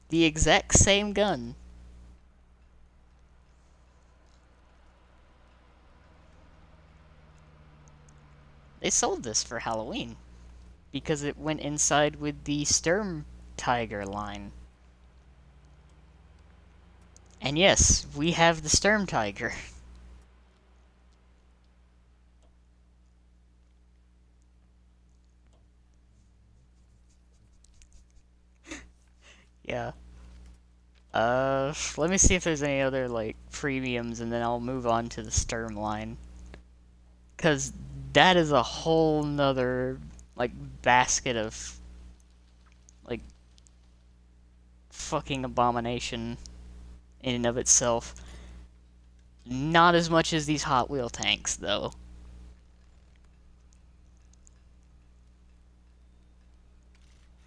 The exact same gun. They sold this for Halloween because it went inside with the Sturm Tiger line. And yes, we have the Sturm Tiger. Yeah. Let me see if there's any other, like, premiums, and then I'll move on to the Sturm line. Because that is a whole nother, like, basket of, like, fucking abomination in and of itself. Not as much as these Hot Wheel tanks, though.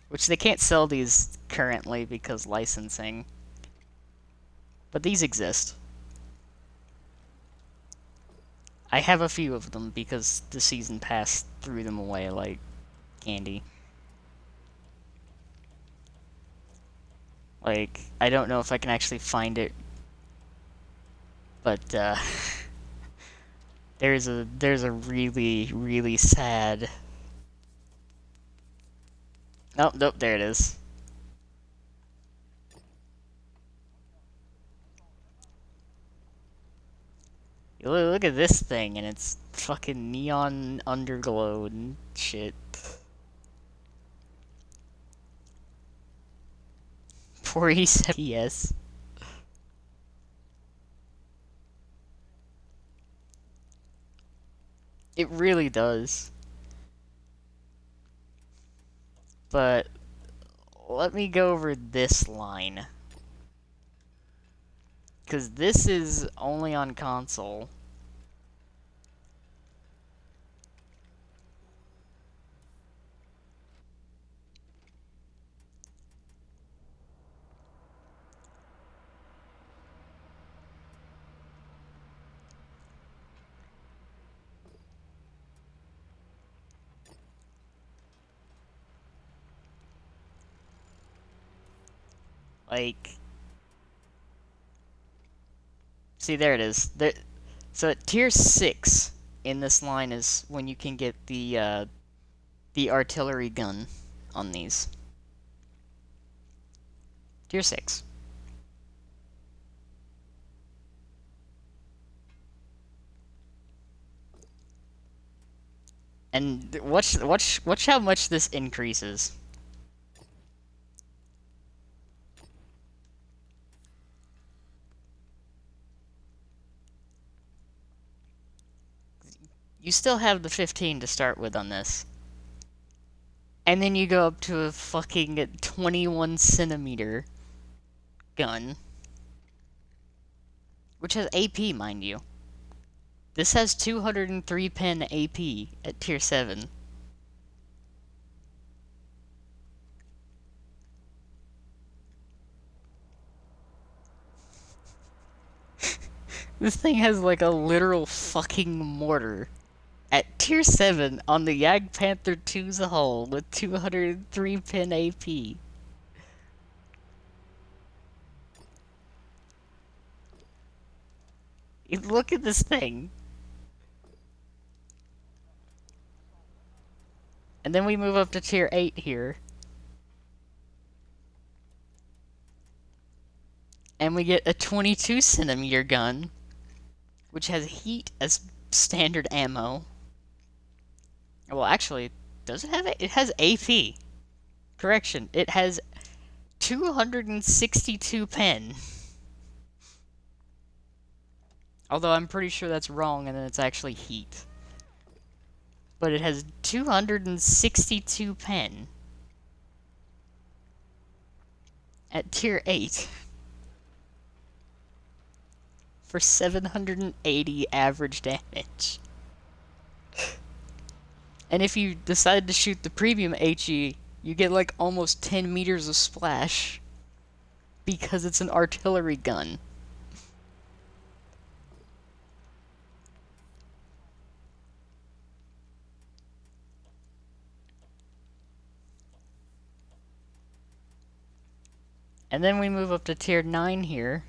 Which they can't sell these currently because licensing. But these exist. I have a few of them because the season pass threw them away like candy. Like, I don't know if I can actually find it, but there's a really, really sad. Oh, nope, there it is. Look at this thing, and it's fucking neon underglow and shit. 47 PS. It really does. But let me go over this line. Because this is only on console. Like, see, there it is. There, so at tier 6 in this line is when you can get the artillery gun on these. Tier 6. And watch how much this increases. You still have the 15 to start with on this. And then you go up to a fucking 21 centimeter gun. Which has AP, mind you. This has 203 pen AP at tier 7. This thing has like a literal fucking mortar. At tier 7 on the Jagdpanther 2's hull with 203 pen AP. Look at this thing. And then we move up to tier 8 here. And we get a 22 centimeter gun, which has heat as standard ammo. Well, actually, does it have it? It has AP. Correction, it has 262 pen. Although I'm pretty sure that's wrong and then it's actually heat. But it has 262 pen. At tier 8. For 780 average damage. And if you decide to shoot the premium HE, you get like almost 10 meters of splash. Because it's an artillery gun. And then we move up to tier 9 here.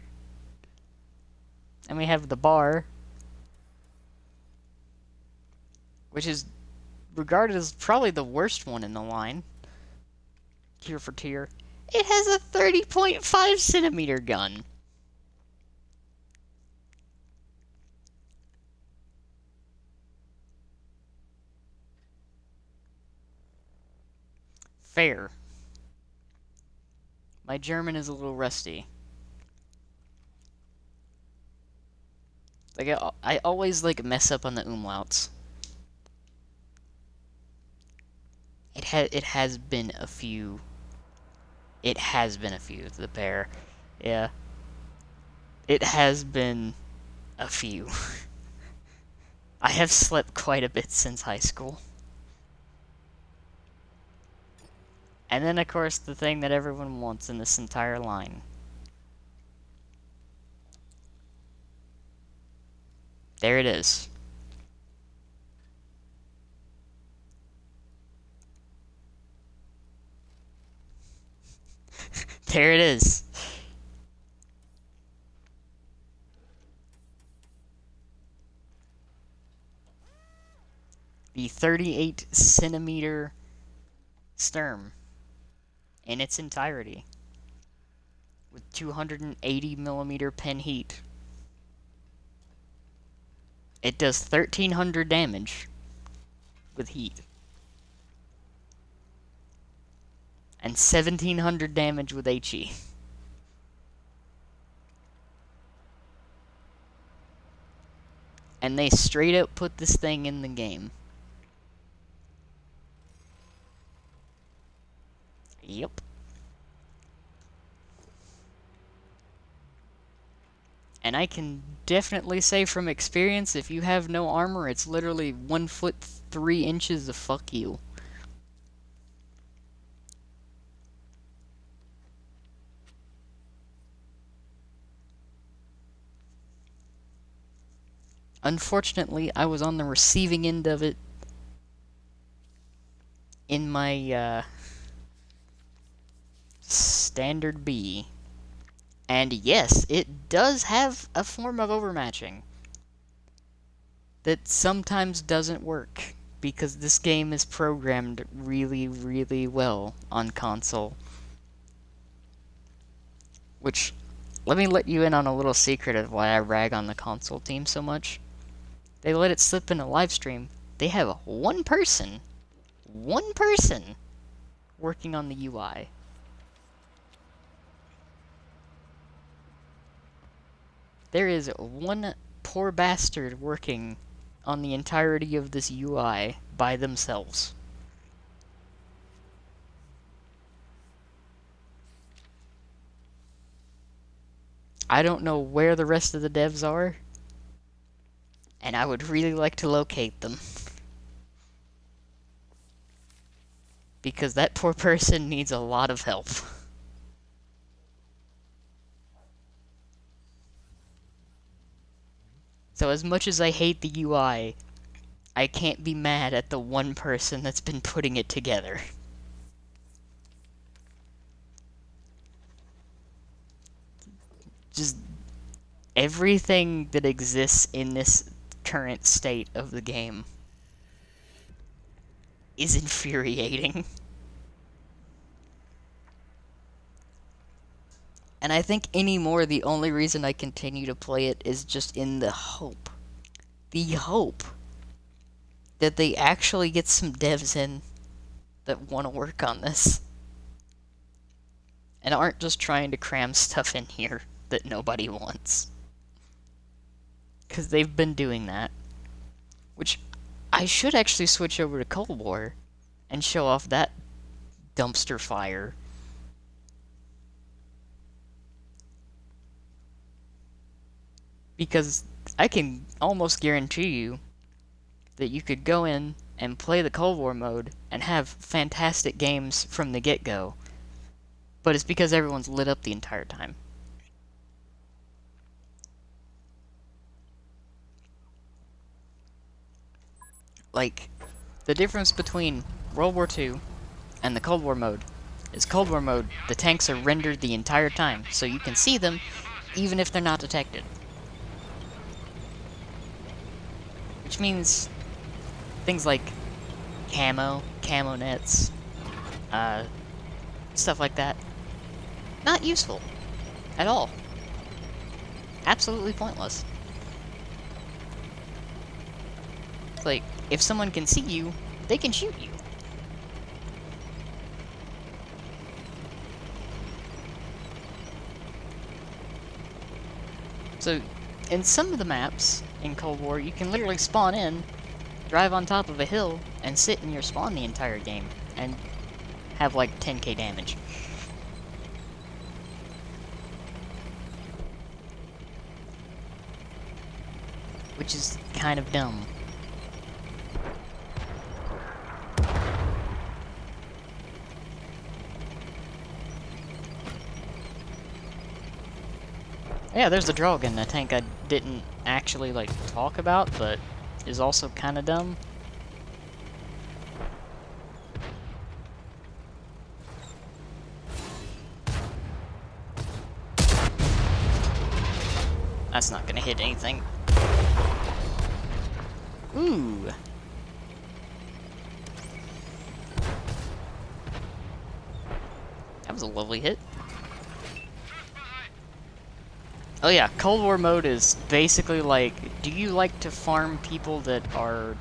And we have the bar. Which is regarded as probably the worst one in the line. Tier for tier. It has a 30.5 centimeter gun. Fair. My German is a little rusty. Like, I always, like, mess up on the umlauts. It has been a few. It has been a few, the pair. Yeah. It has been a few. I have slept quite a bit since high school. And then, of course, the thing that everyone wants in this entire line. There it is. There it is. The 38 centimeter Sturm in its entirety with 280 millimeter pen heat. It does 1300 damage with heat and 1700 damage with HE. And they straight up put this thing in the game. Yep. And I can definitely say from experience, if you have no armor, it's literally 1 foot 3 inches of fuck you. Unfortunately, I was on the receiving end of it in my standard B. And yes, it does have a form of overmatching that sometimes doesn't work because this game is programmed really, really well on console. Which, let me let you in on a little secret of why I rag on the console team so much. They let it slip in a live stream. They have one person working on the UI. There is one poor bastard working on the entirety of this UI by themselves. I don't know where the rest of the devs are. and I would really like to locate them. Because that poor person needs a lot of help. So as much as I hate the UI, I can't be mad at the one person that's been putting it together. Just everything that exists in this current state of the game is infuriating. And I think anymore the only reason I continue to play it is just in the hope. The hope that they actually get some devs in that want to work on this. And aren't just trying to cram stuff in here that nobody wants. Because they've been doing that. Which, I should actually switch over to Cold War and show off that dumpster fire. Because I can almost guarantee you that you could go in and play the Cold War mode and have fantastic games from the get-go. But it's because everyone's lit up the entire time. Like, the difference between World War II and the Cold War mode is Cold War mode, the tanks are rendered the entire time, so you can see them even if they're not detected. Which means things like camo nets, stuff like that, not useful at all. Absolutely pointless. It's like, if someone can see you, they can shoot you. So, in some of the maps in Cold War, you can literally spawn in, drive on top of a hill, and sit in your spawn the entire game, and have like 10k damage. Which is kind of dumb. Yeah, there's the Drogon, a tank I didn't actually, like, talk about, but is also kinda dumb. That's not gonna hit anything. Ooh! That was a lovely hit. Oh yeah, Cold War mode is basically like, do you like to farm people that are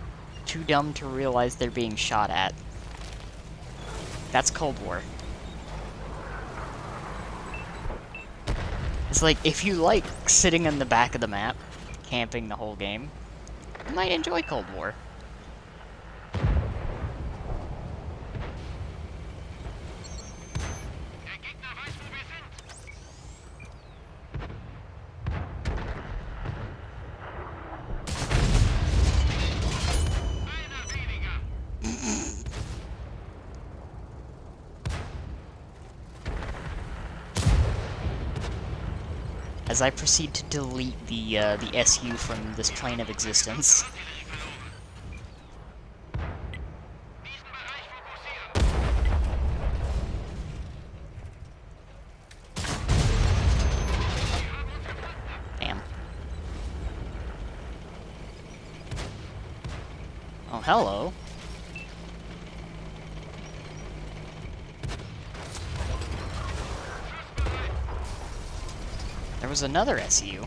too dumb to realize they're being shot at? That's Cold War. It's like, if you like sitting in the back of the map, camping the whole game, you might enjoy Cold War. As I proceed to delete the SU from this plane of existence. Damn. Oh, hello. There was another SU.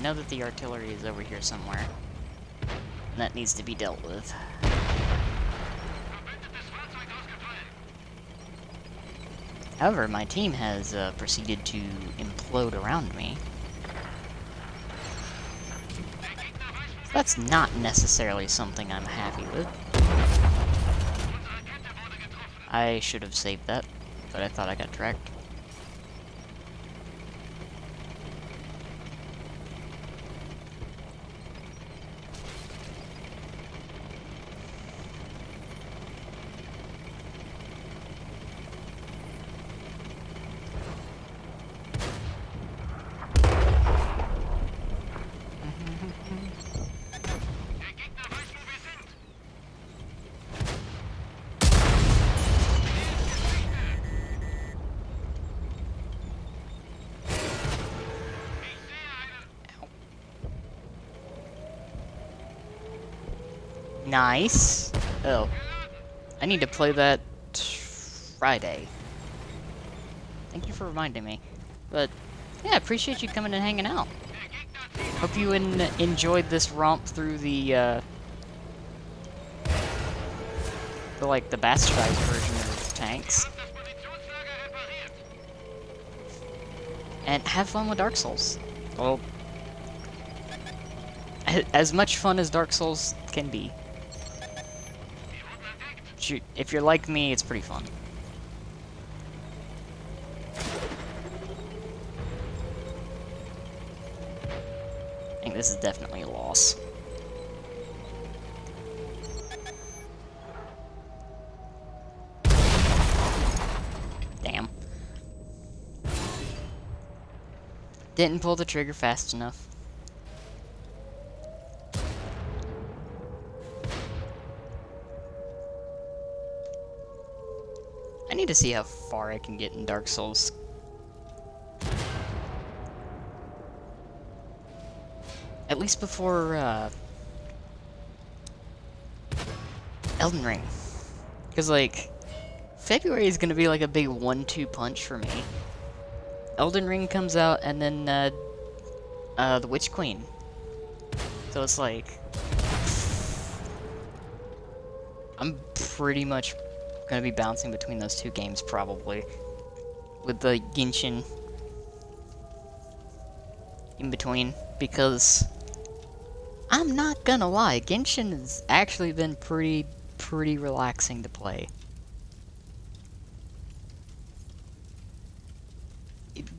Know that the artillery is over here somewhere. And that needs to be dealt with. However, my team has proceeded to implode around me. That's not necessarily something I'm happy with. I should have saved that, but I thought I got tracked. Nice. Oh, I need to play that Friday. Thank you for reminding me. But yeah, I appreciate you coming and hanging out. Hope you enjoyed this romp through the like the bastardized version of tanks. And have fun with Dark Souls. Well, as much fun as Dark Souls can be. If you're like me, it's pretty fun. I think this is definitely a loss. Damn. Didn't pull the trigger fast enough. I need to see how far I can get in Dark Souls. At least before, Elden Ring. Because, like, February is gonna be like a big 1-2 punch for me. Elden Ring comes out, and then, The Witch Queen. So it's like... I'm pretty much gonna be bouncing between those two games, probably. With the Genshin in between, because... I'm not gonna lie, Genshin has actually been pretty relaxing to play.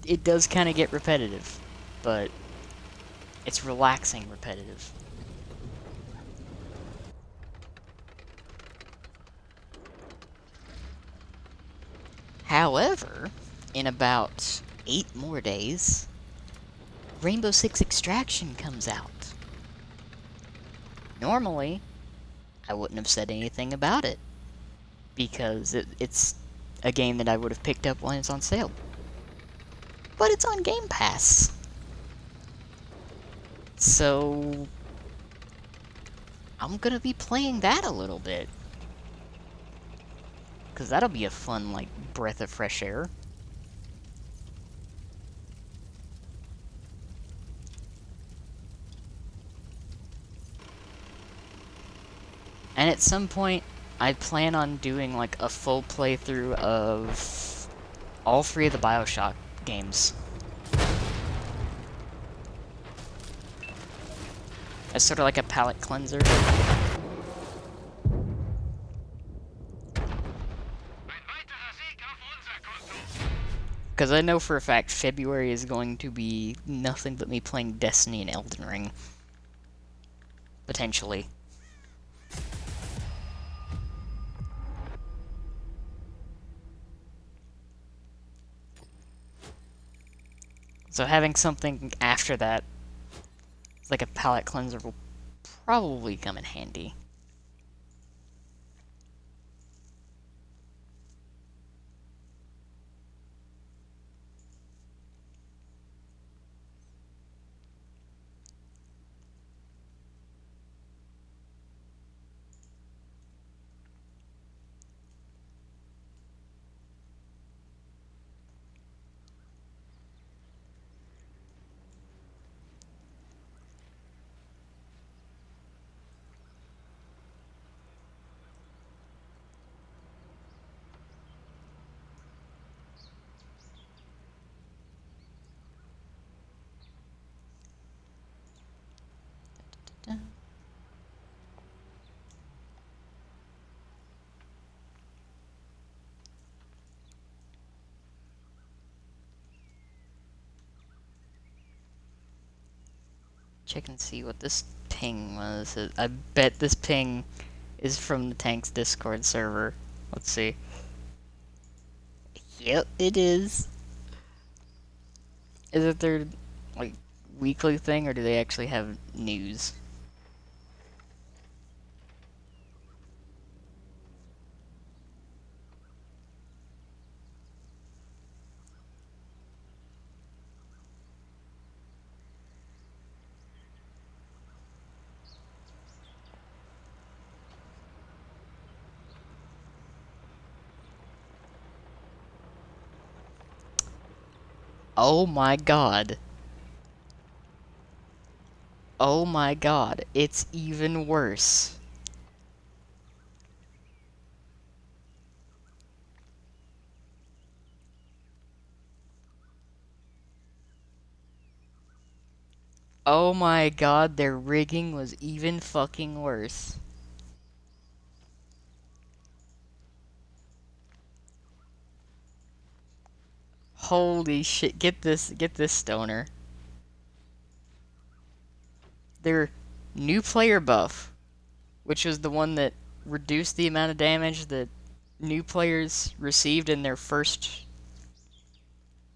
It does kind of get repetitive, but it's relaxing repetitive. However, in about 8 more days, Rainbow Six Extraction comes out. Normally, I wouldn't have said anything about it, because it's a game that I would have picked up when it's on sale. But it's on Game Pass. So I'm gonna be playing that a little bit. Because that'll be a fun, like, breath of fresh air. And at some point, I plan on doing, like, a full playthrough of all 3 of the BioShock games. As sort of like a palate cleanser. Because I know for a fact February is going to be nothing but me playing Destiny and Elden Ring. Potentially. So having something after that, like a palate cleanser, will probably come in handy. Check and see what this ping was. I bet this ping is from the tank's Discord server. Let's see. Yep, it is. Is it their like weekly thing, or do they actually have news? Oh my god. Oh my god. It's even worse. Oh my god, their rigging was even fucking worse. Holy shit, get this stoner. Their new player buff, which was the one that reduced the amount of damage that new players received in their first,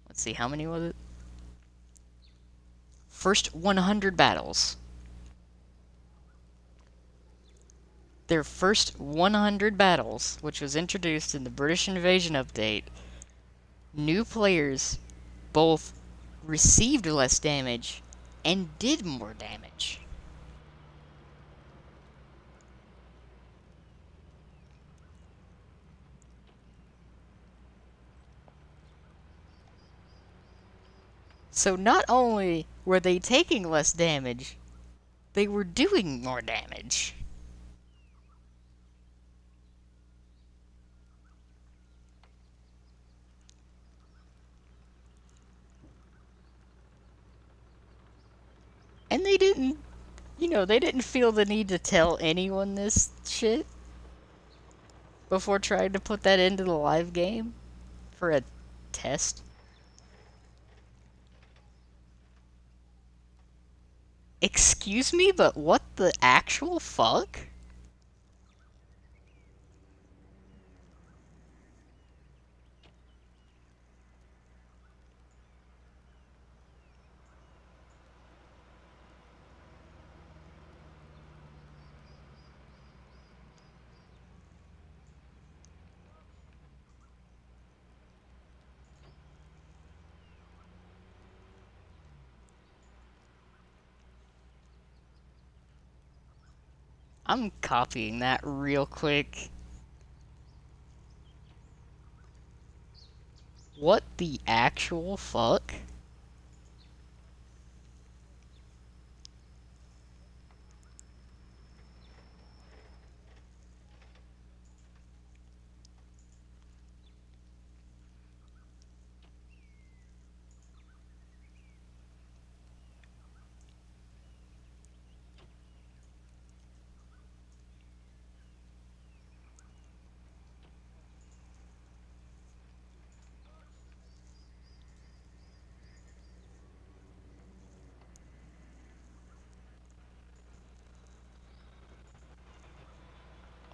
let's see, how many was it? First 100 battles. Their first 100 battles, which was introduced in the British Invasion update, new players both received less damage and did more damage. So not only were they taking less damage, they were doing more damage. And they didn't, they didn't feel the need to tell anyone this shit before trying to put that into the live game for a test. Excuse me, but what the actual fuck? I'm copying that real quick. What the actual fuck?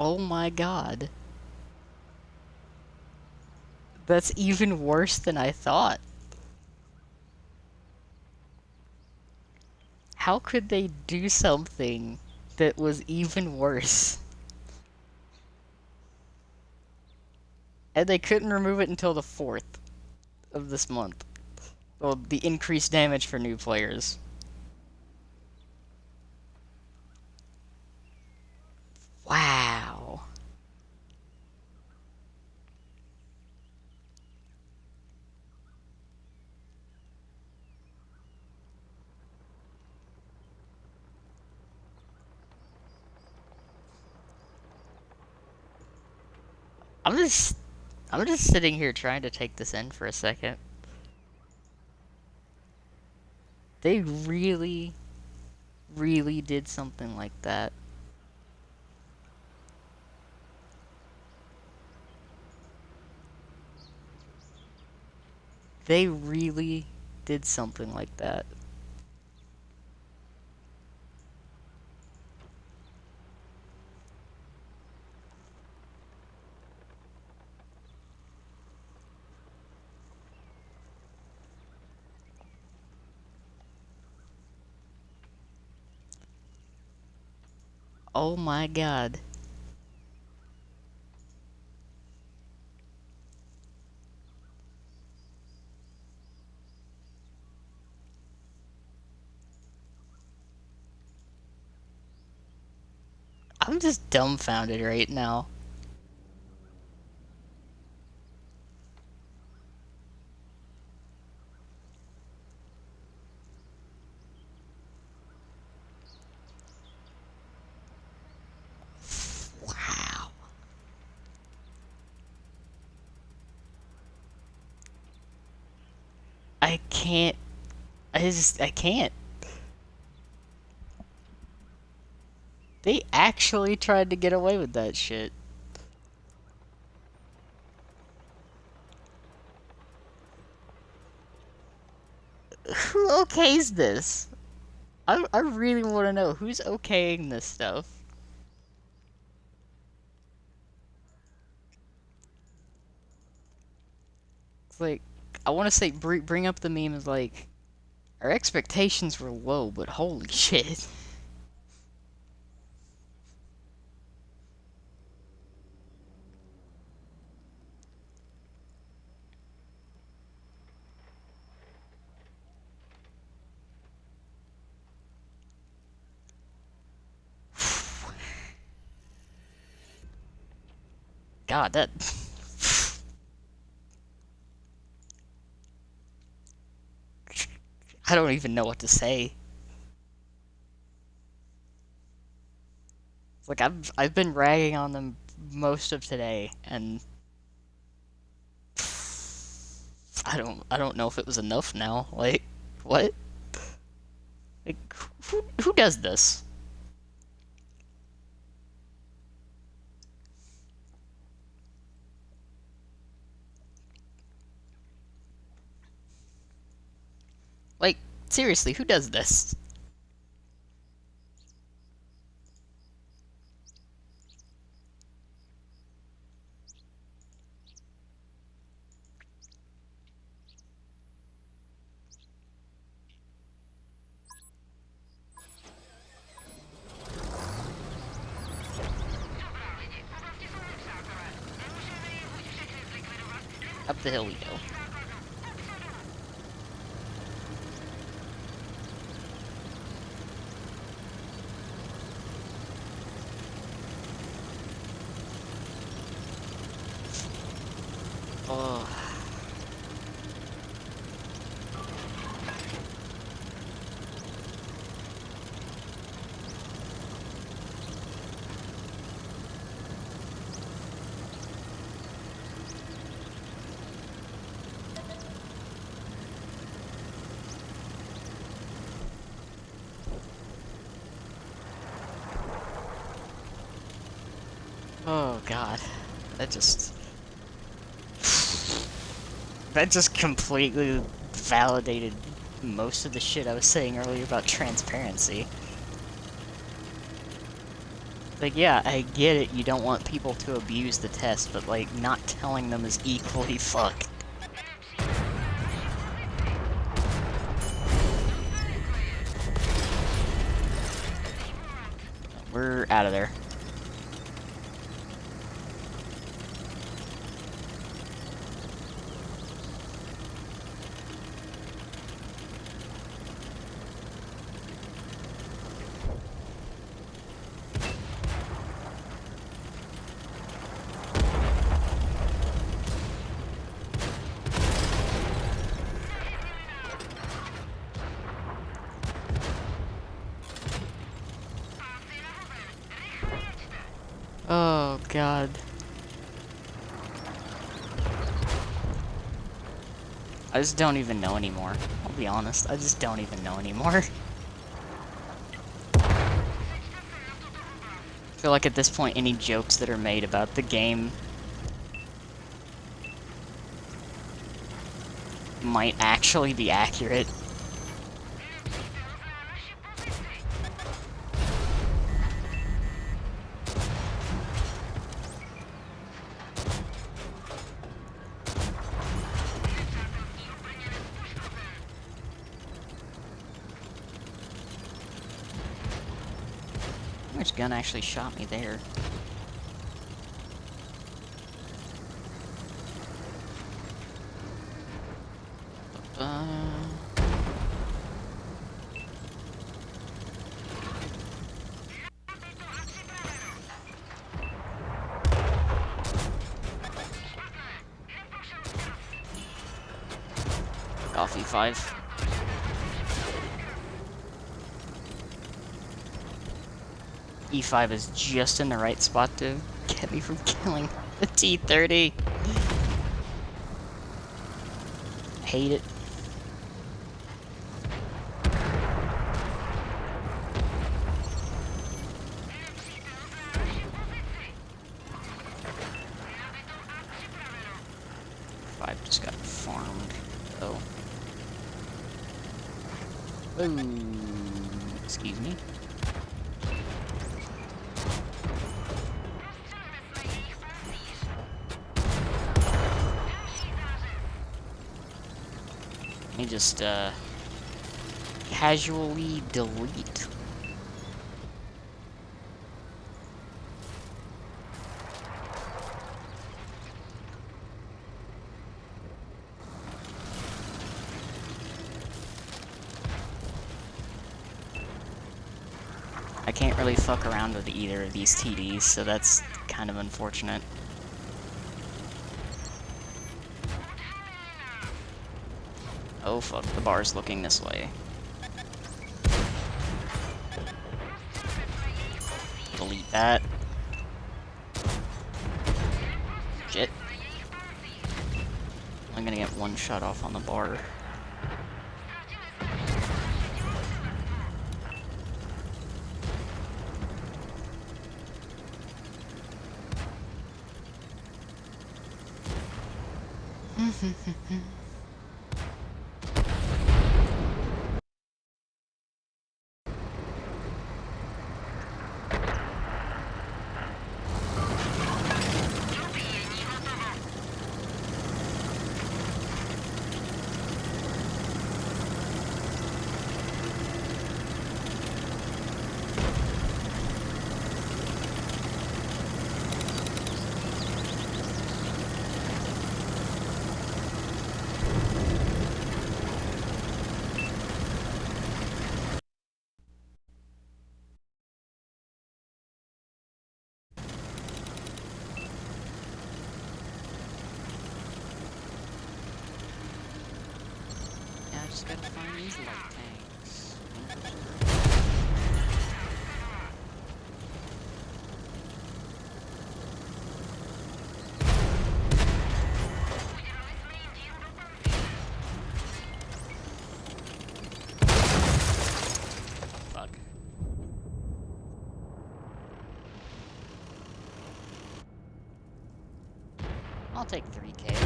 Oh my god. That's even worse than I thought. How could they do something that was even worse? And they couldn't remove it until the 4th of this month. Well, the increased damage for new players. Wow. I'm just I'm just sitting here trying to take this in for a second. They really, really did something like that. They really did something like that. Oh my god. I'm just dumbfounded right now. Wow. I can't. I can't. They actually tried to get away with that shit. Who okays this? I really want to know who's okaying this stuff. It's like, I want to say, bring up the meme as like, our expectations were low, but holy shit. God, that. I don't even know what to say. It's like I've been ragging on them most of today, and I don't know if it was enough now. Like, what? Like, who does this? Like, seriously, who does this? Up the hill we go. Oh. Oh god. That just that just completely validated most of the shit I was saying earlier about transparency. Like, yeah, I get it, you don't want people to abuse the test, but, like, not telling them is equally fucked. We're out of there. Oh, God. I just don't even know anymore. I'll be honest, I just don't even know anymore. I feel like at this point, any jokes that are made about the game might actually be accurate. Which gun actually shot me there. Off E5. E5 is just in the right spot to get me from killing the T-30. Hate it. Five just got farmed. Oh. Ooh. Excuse me. Let me just, casually delete. I can't really fuck around with either of these TDs, so that's kind of unfortunate. Oh fuck, the bar's looking this way. Delete that. Shit. I'm gonna get one shot off on the bar. Yeah, I just gotta find these light tanks. Fuck. I'll take 3K.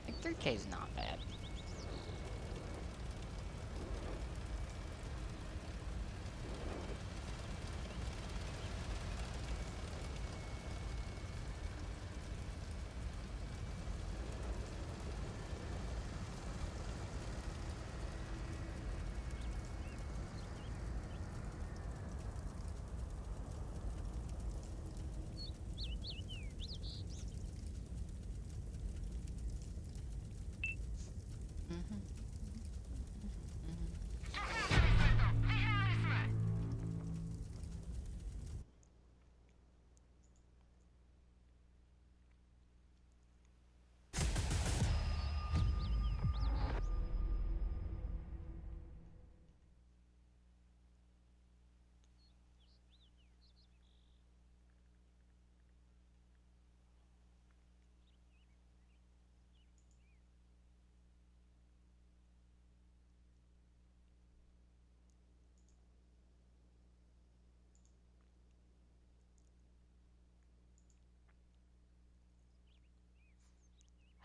Like 3K is not bad.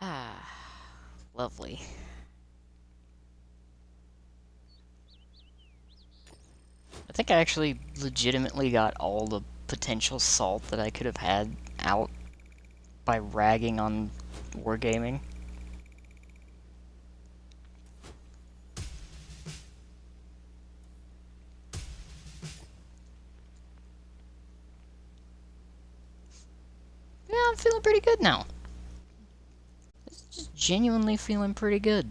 Ah, lovely. I think I actually legitimately got all the potential salt that I could have had out by ragging on wargaming. Yeah, I'm feeling pretty good now. Just genuinely feeling pretty good.